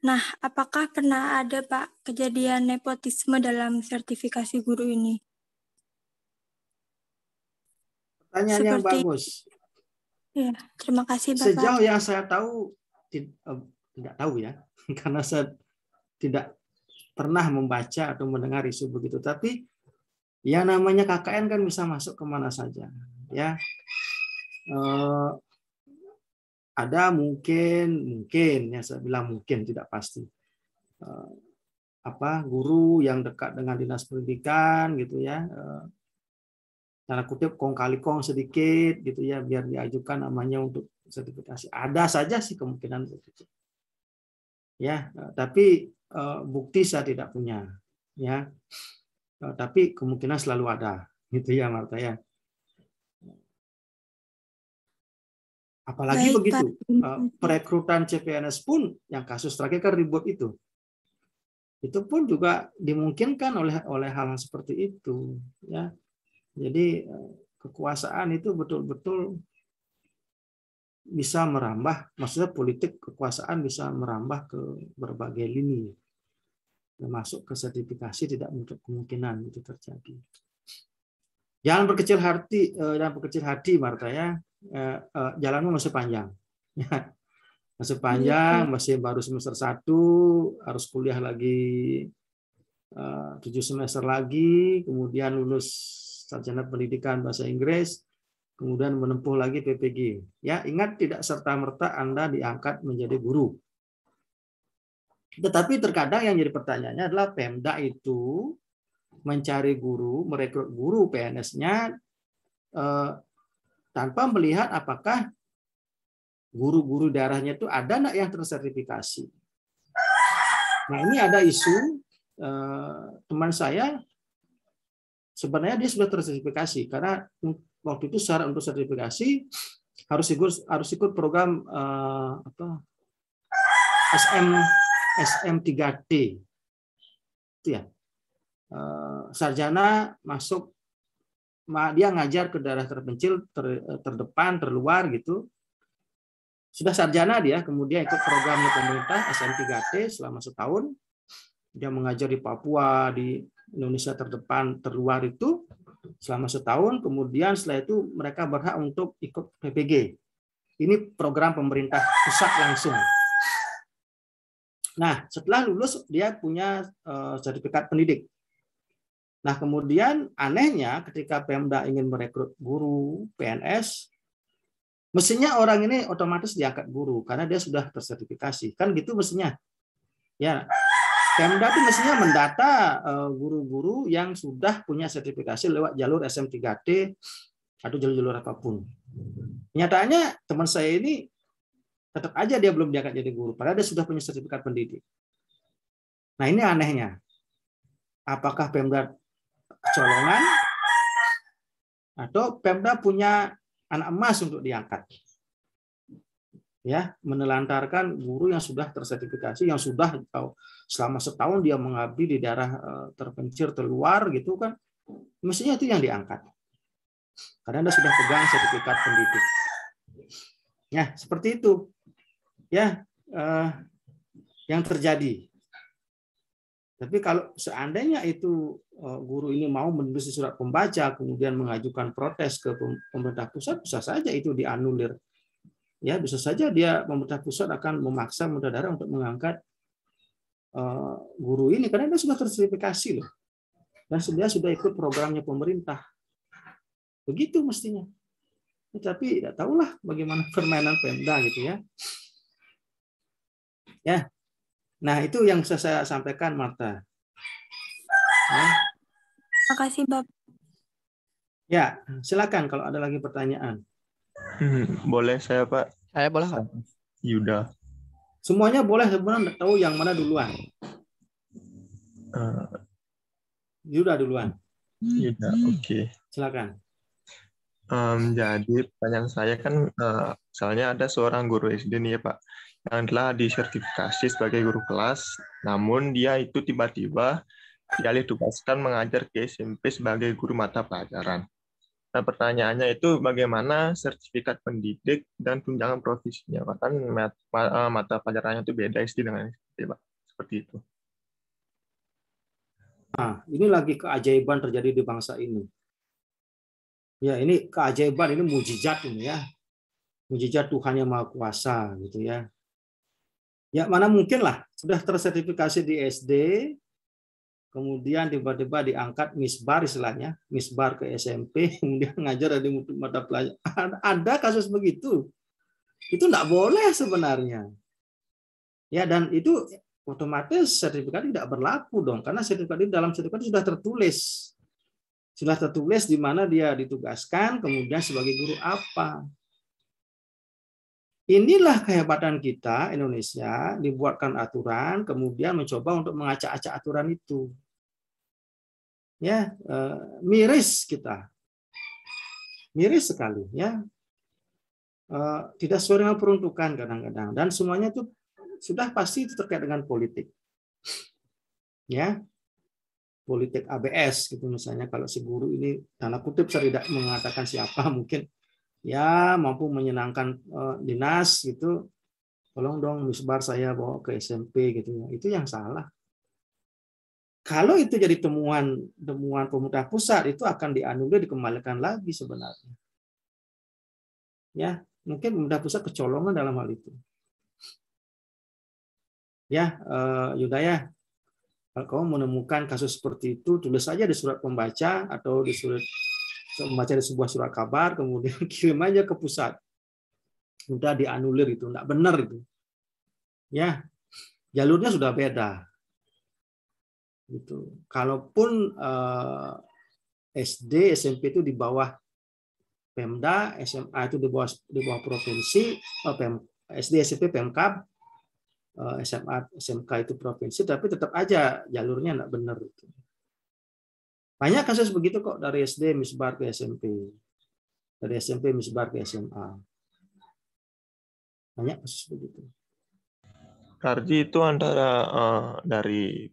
Nah, apakah pernah ada Pak kejadian nepotisme dalam sertifikasi guru ini? Pertanyaan yang bagus. Ya, terima kasih Bapak. Sejauh yang saya tahu, tidak tahu ya, karena saya tidak pernah membaca atau mendengar isu begitu. Tapi yang namanya KKN kan bisa masuk kemana saja, ya. Ada mungkin ya saya bilang mungkin, tidak pasti. Guru yang dekat dengan dinas pendidikan gitu ya, tanda kutip kong kali kong sedikit gitu ya, biar diajukan namanya untuk sertifikasi. Ada saja sih kemungkinan begitu. Ya, tapi bukti saya tidak punya, ya. Tapi kemungkinan selalu ada, gitu ya Marta ya. Apalagi begitu, perekrutan CPNS pun yang kasus terakhir kan ribut itu pun juga dimungkinkan oleh hal seperti itu, ya. Jadi kekuasaan itu betul-betul bisa merambah, maksudnya politik kekuasaan bisa merambah ke berbagai lini, termasuk ke sertifikasi, tidak menutup kemungkinan itu terjadi. Jangan berkecil hati, Marta ya. Jalanmu masih panjang. Masih panjang, masih baru semester 1, harus kuliah lagi 7 semester lagi, kemudian lulus sarjana pendidikan bahasa Inggris, kemudian menempuh lagi PPG. Ya, ingat tidak serta-merta Anda diangkat menjadi guru. Tetapi terkadang yang jadi pertanyaannya adalah Pemda itu mencari guru, merekrut guru PNS-nya tanpa melihat apakah guru-guru daerahnya itu ada nggak yang tersertifikasi. Nah, ini ada isu teman saya sebenarnya dia sudah tersertifikasi karena waktu itu syarat untuk sertifikasi harus ikut program SM3T itu ya, sarjana masuk, dia ngajar ke daerah terpencil, terdepan, terluar gitu, sudah sarjana dia, kemudian ikut programnya pemerintah SM3T selama setahun, dia mengajar di Papua, di Indonesia terdepan, terluar itu selama setahun, kemudian setelah itu mereka berhak untuk ikut PPG. Ini program pemerintah pusat langsung. Nah, setelah lulus dia punya sertifikat pendidik. Nah, kemudian anehnya ketika Pemda ingin merekrut guru PNS, mestinya orang ini otomatis diangkat guru karena dia sudah tersertifikasi. Kan gitu mestinya. Ya, Pemda itu mestinya mendata guru-guru yang sudah punya sertifikasi lewat jalur SM3T atau jalur-jalur apapun. Nyatanya teman saya ini tetap aja dia belum diangkat jadi guru, padahal dia sudah punya sertifikat pendidik. Nah, ini anehnya. Apakah Pemda kecolongan atau Pemda punya anak emas untuk diangkat? Ya, menelantarkan guru yang sudah tersertifikasi, yang sudah selama setahun dia mengabdi di daerah terpencil, terluar gitu kan, mestinya itu yang diangkat. Karena Anda sudah pegang sertifikat pendidik. Ya, seperti itu. Ya, yang terjadi. Tapi kalau seandainya itu guru ini mau menulis surat pembaca, kemudian mengajukan protes ke pemerintah pusat, bisa saja itu dianulir. Ya, bisa saja dia pemerintah pusat akan memaksa pemerintah daerah untuk mengangkat guru ini karena dia sudah tersertifikasi loh, dan sudah ikut programnya pemerintah. Begitu mestinya. Tapi tidak tahulah bagaimana permainan Pemda gitu ya. Ya, nah itu yang saya sampaikan, Marta. Ya. Terima kasih, Bapak. Ya, silakan kalau ada lagi pertanyaan. Boleh saya, Pak? Saya boleh, Pak. Yuda. Semuanya boleh, sebenarnya tahu yang mana duluan. Yuda duluan. Yuda, oke. Silakan. Jadi pertanyaan saya kan, misalnya ada seorang guru SD nih ya Pak, yang telah disertifikasi sebagai guru kelas, namun dia itu tiba-tiba dialih tugaskan mengajar ke SMP sebagai guru mata pelajaran. Nah, pertanyaannya itu bagaimana sertifikat pendidik dan tunjangan profesinya, Pak? Kan mata pelajarannya itu beda SD dengan SMP, Pak. Seperti itu. Nah, ini lagi keajaiban terjadi di bangsa ini. Ya, ini keajaiban, ini mujizat ini ya. Mujizat Tuhan yang Maha Kuasa gitu ya. Ya, mana mungkin lah sudah tersertifikasi di SD, kemudian tiba-tiba diangkat misbar istilahnya, misbar ke SMP, kemudian ngajar di mata pelajaran. Ada kasus begitu. Itu enggak boleh sebenarnya. Ya, dan itu otomatis sertifikat tidak berlaku dong, karena sertifikat itu dalam sertifikat sudah tertulis. Sudah tertulis di mana dia ditugaskan, kemudian sebagai guru apa. Inilah kehebatan kita Indonesia, dibuatkan aturan, kemudian mencoba untuk mengacak-acak aturan itu. Ya, miris kita. Miris sekali ya. Tidak sesuai dengan peruntukan kadang-kadang, dan semuanya itu sudah pasti terkait dengan politik. Ya. Politik ABS gitu misalnya, kalau si guru ini tanda kutip saya tidak mengatakan siapa, mungkin ya mampu menyenangkan dinas gitu, tolong dong misbar saya bawa ke SMP gitu ya, itu yang salah. Kalau itu jadi temuan pemerintah pusat, itu akan dianulir, dikembalikan lagi sebenarnya. Ya, mungkin pemerintah pusat kecolongan dalam hal itu. Ya, Yuda ya. Kalau kamu menemukan kasus seperti itu, tulis saja di surat pembaca atau di surat membaca di sebuah surat kabar, kemudian kirim aja ke pusat. Udah dianulir itu, enggak benar itu. Ya, jalurnya sudah beda. Gitu. Kalaupun SD, SMP itu di bawah Pemda, SMA itu di bawah provinsi, SD, SMP, Pemkab, SMA, SMK itu provinsi, tapi tetap aja jalurnya enggak benar itu. Banyak kasus begitu kok, dari SD misbar ke SMP, dari SMP misbar ke SMA. Banyak kasus begitu. Karji itu antara dari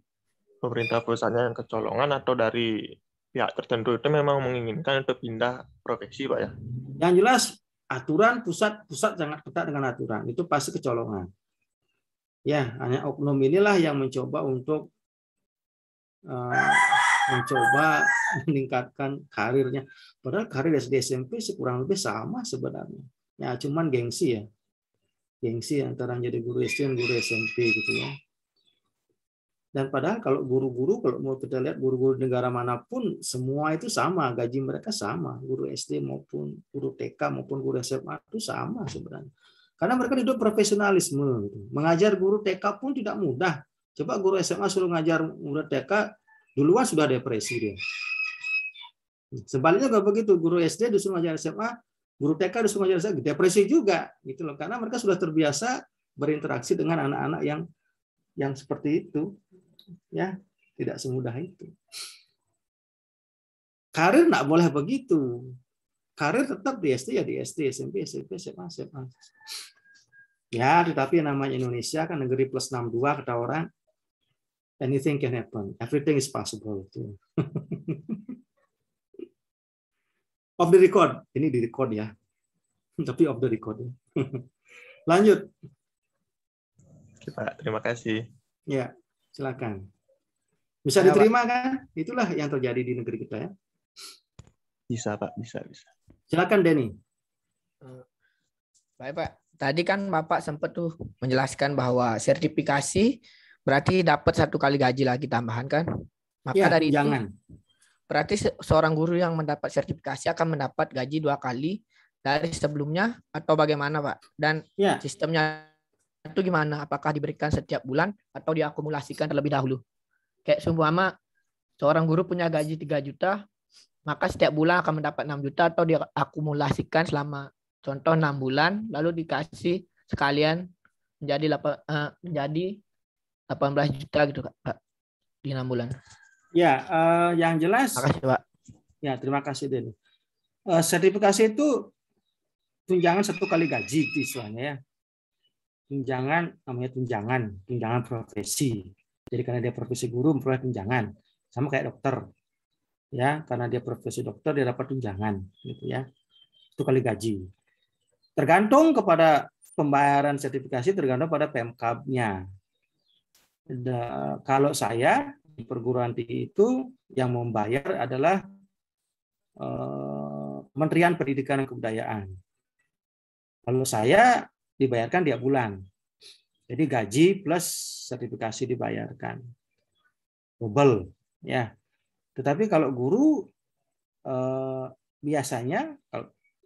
pemerintah pusatnya yang kecolongan atau dari pihak tertentu itu memang menginginkan untuk pindah profesi, Pak ya? Yang jelas aturan pusat sangat ketat dengan aturan, itu pasti kecolongan. Ya, hanya oknum inilah yang mencoba untuk meningkatkan karirnya. Padahal karir SD SMP kurang lebih sama sebenarnya. Ya, cuman gengsi ya. Gengsi antara jadi guru SD dan guru SMP gitu ya. Dan padahal kalau guru-guru, kalau mau kita lihat guru-guru negara manapun, semua itu sama, gaji mereka sama. Guru SD maupun guru TK maupun guru SMA itu sama sebenarnya. Karena mereka hidup profesionalisme. Mengajar guru TK pun tidak mudah. Coba guru SMA suruh ngajar guru TK, duluan sudah depresi dia. Sebaliknya kalau begitu, guru SD disuruh ngajar SMA, guru TK disuruh ngajar SMA, depresi juga, gitu loh. Karena mereka sudah terbiasa berinteraksi dengan anak-anak yang seperti itu, ya, tidak semudah itu. Karir nggak boleh begitu. Karir tetap di SD ya di SD, SMP, SMA. Ya, tetapi yang namanya Indonesia kan negeri plus 62 kata orang, anything can happen, everything is possible. Off the record, ini di record ya, tapi off the record. Lanjut. Pak, terima kasih. Ya, silakan. Bisa diterima kan? Itulah yang terjadi di negeri kita ya. Bisa Pak, bisa. Silakan Denny. Baik Pak, tadi kan Bapak sempat tuh menjelaskan bahwa sertifikasi berarti dapat 1 kali gaji lagi tambahan kan? Maka ya, dari jangan. itu berarti seorang guru yang mendapat sertifikasi akan mendapat gaji 2 kali dari sebelumnya atau bagaimana Pak? Dan ya, sistemnya itu gimana? Apakah diberikan setiap bulan atau diakumulasikan terlebih dahulu? Kayak seumpama seorang guru punya gaji 3 juta, maka setiap bulan akan mendapat 6 juta atau diakumulasikan selama contoh 6 bulan, lalu dikasih sekalian menjadi 18 juta gitu Pak. di 6 bulan. Ya, yang jelas. Makasih, Pak. Ya, terima kasih, Den. Sertifikasi itu tunjangan 1 kali gaji, itu istilahnya ya. Tunjangan, namanya tunjangan profesi. Jadi karena dia profesi guru memperoleh tunjangan, sama kayak dokter. Ya, karena dia profesi dokter dia dapat tunjangan, gitu ya. 1 kali gaji. Tergantung kepada pembayaran sertifikasi, tergantung pada PMK-nya. Kalau saya di perguruan tinggi itu yang membayar adalah Kementerian Pendidikan dan Kebudayaan. Kalau saya dibayarkan tiap bulan. Jadi gaji plus sertifikasi dibayarkan. Double ya. Tetapi kalau guru biasanya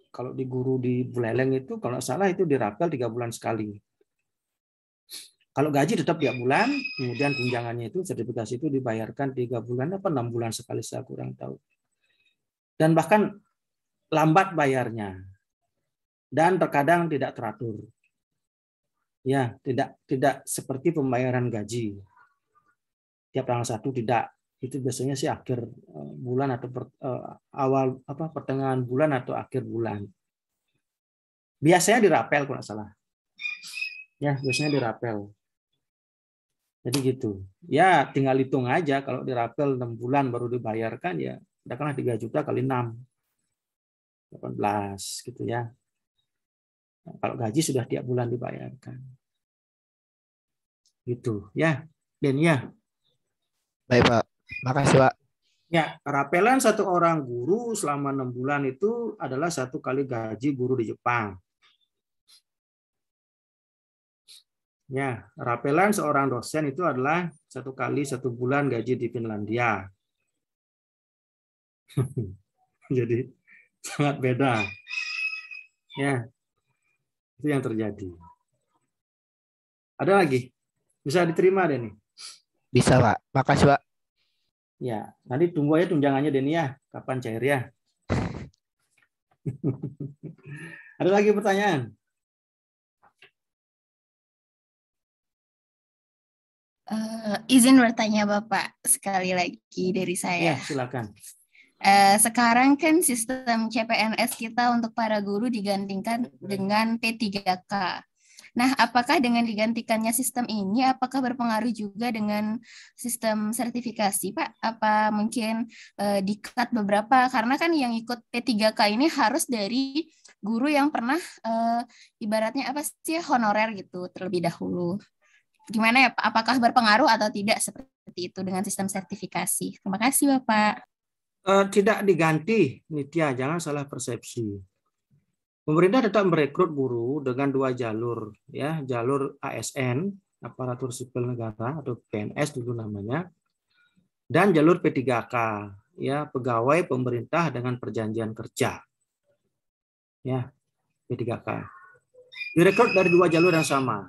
kalau di guru di Buleleng itu kalau salah itu dirapel 3 bulan sekali. Kalau gaji tetap tiap bulan, kemudian tunjangannya itu sertifikasi itu dibayarkan 3 bulan apa 6 bulan sekali, saya kurang tahu. Dan bahkan lambat bayarnya. Dan terkadang tidak teratur. Ya, tidak seperti pembayaran gaji. Tiap tanggal 1 tidak. Itu biasanya sih akhir bulan atau pertengahan bulan atau akhir bulan. Biasanya dirapel kalau nggak salah. Ya, biasanya dirapel. Jadi gitu. Ya, tinggal hitung aja kalau dirapel 6 bulan baru dibayarkan ya, katakanlah 3 juta kali 6. 18 gitu ya. Nah, kalau gaji sudah tiap bulan dibayarkan. Gitu ya. Den ya. Baik, Pak. Makasih, Pak. Ya, rapelan 1 orang guru selama 6 bulan itu adalah 1 kali gaji guru di Jepang. Ya, rapelan seorang dosen itu adalah 1 kali 1 bulan gaji di Finlandia. Jadi sangat beda. Ya, itu yang terjadi. Ada lagi? Bisa diterima Denny? Bisa, Pak. Makasih, Pak. Ya, nanti tunggu aja tunjangannya Denny ya. Kapan cair ya? Ada lagi pertanyaan? Izin bertanya Bapak sekali lagi dari saya. Ya, silakan. Sekarang kan sistem CPNS kita untuk para guru digantikan dengan P3K. Nah, apakah dengan digantikannya sistem ini, apakah berpengaruh juga dengan sistem sertifikasi, Pak? Apa mungkin di-cut beberapa? Karena kan yang ikut P3K ini harus dari guru yang pernah ibaratnya apa sih honorer gitu terlebih dahulu. Gimana ya, Pak? Apakah berpengaruh atau tidak seperti itu dengan sistem sertifikasi? Terima kasih, Bapak. Tidak diganti, Nitya, jangan salah persepsi. Pemerintah tetap merekrut guru dengan 2 jalur, ya, jalur ASN, aparatur sipil negara atau PNS dulu namanya, dan jalur P3K, ya, pegawai pemerintah dengan perjanjian kerja, ya, P3K. Direkrut dari 2 jalur yang sama.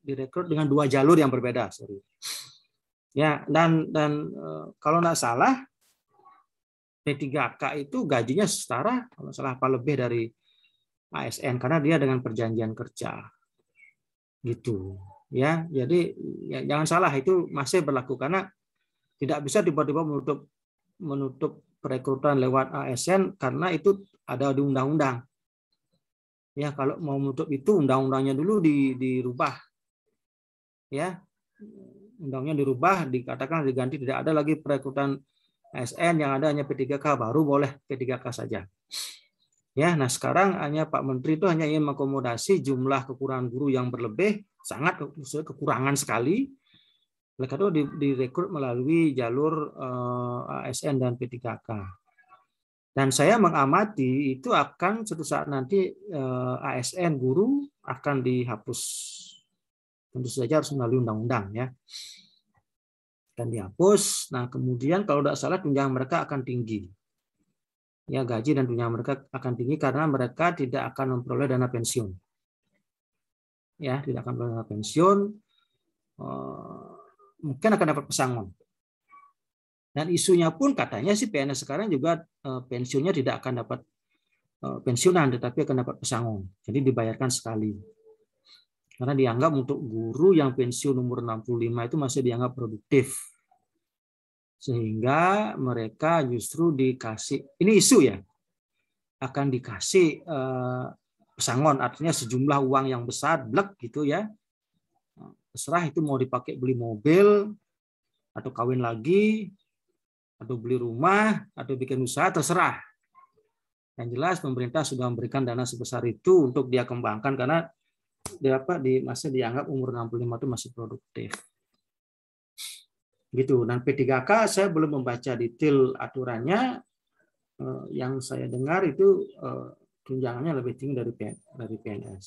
Direkrut dengan 2 jalur yang berbeda, sorry. Ya, dan kalau nggak salah P3K itu gajinya setara, kalau salah apa lebih dari ASN karena dia dengan perjanjian kerja, gitu. Ya, jadi ya, jangan salah itu masih berlaku karena tidak bisa tiba-tiba menutup perekrutan lewat ASN karena itu ada di undang-undang. Ya, kalau mau menutup itu undang-undangnya dulu dirubah. Ya. Undangnya dirubah, dikatakan diganti, tidak ada lagi perekrutan ASN, yang ada hanya P3K, baru boleh P3K saja. Ya, nah sekarang hanya Pak Menteri itu hanya ingin mengakomodasi jumlah kekurangan guru yang berlebih, sangat kekurangan sekali. Oleh karena itu direkrut melalui jalur ASN dan P3K. Dan saya mengamati itu akan suatu saat nanti ASN guru akan dihapus. Tentu saja harus melalui undang-undang ya. Dan dihapus. Nah, kemudian kalau tidak salah tunjangan mereka akan tinggi. Ya, gaji dan tunjangan mereka akan tinggi karena mereka tidak akan memperoleh dana pensiun. Ya, tidak akan memperoleh dana pensiun. Mungkin akan dapat pesangon. Dan isunya pun katanya sih PNS sekarang juga pensiunnya tidak akan dapat pensiunan, tetapi akan dapat pesangon. Jadi dibayarkan sekali. Karena dianggap untuk guru yang pensiun umur 65 itu masih dianggap produktif. Sehingga mereka justru dikasih, ini isu ya, akan dikasih pesangon, artinya sejumlah uang yang besar, blek gitu ya. Terserah itu mau dipakai beli mobil, atau kawin lagi, atau beli rumah, atau bikin usaha, terserah. Yang jelas pemerintah sudah memberikan dana sebesar itu untuk dia kembangkan karena masih dianggap umur 65 itu masih produktif. Gitu. Dan P3K saya belum membaca detail aturannya. Yang saya dengar itu tunjangannya lebih tinggi dari PNS.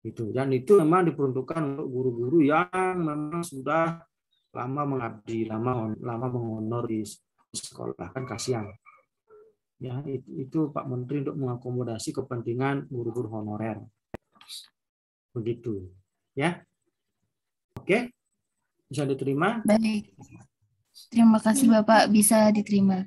Gitu. Dan itu memang diperuntukkan untuk guru-guru yang memang sudah lama mengabdi, lama menghonor di sekolah, kan kasihan. Ya, itu Pak Menteri untuk mengakomodasi kepentingan guru-guru honorer. Begitu. Ya. Oke. Bisa diterima? Baik. Terima kasih Bapak, bisa diterima.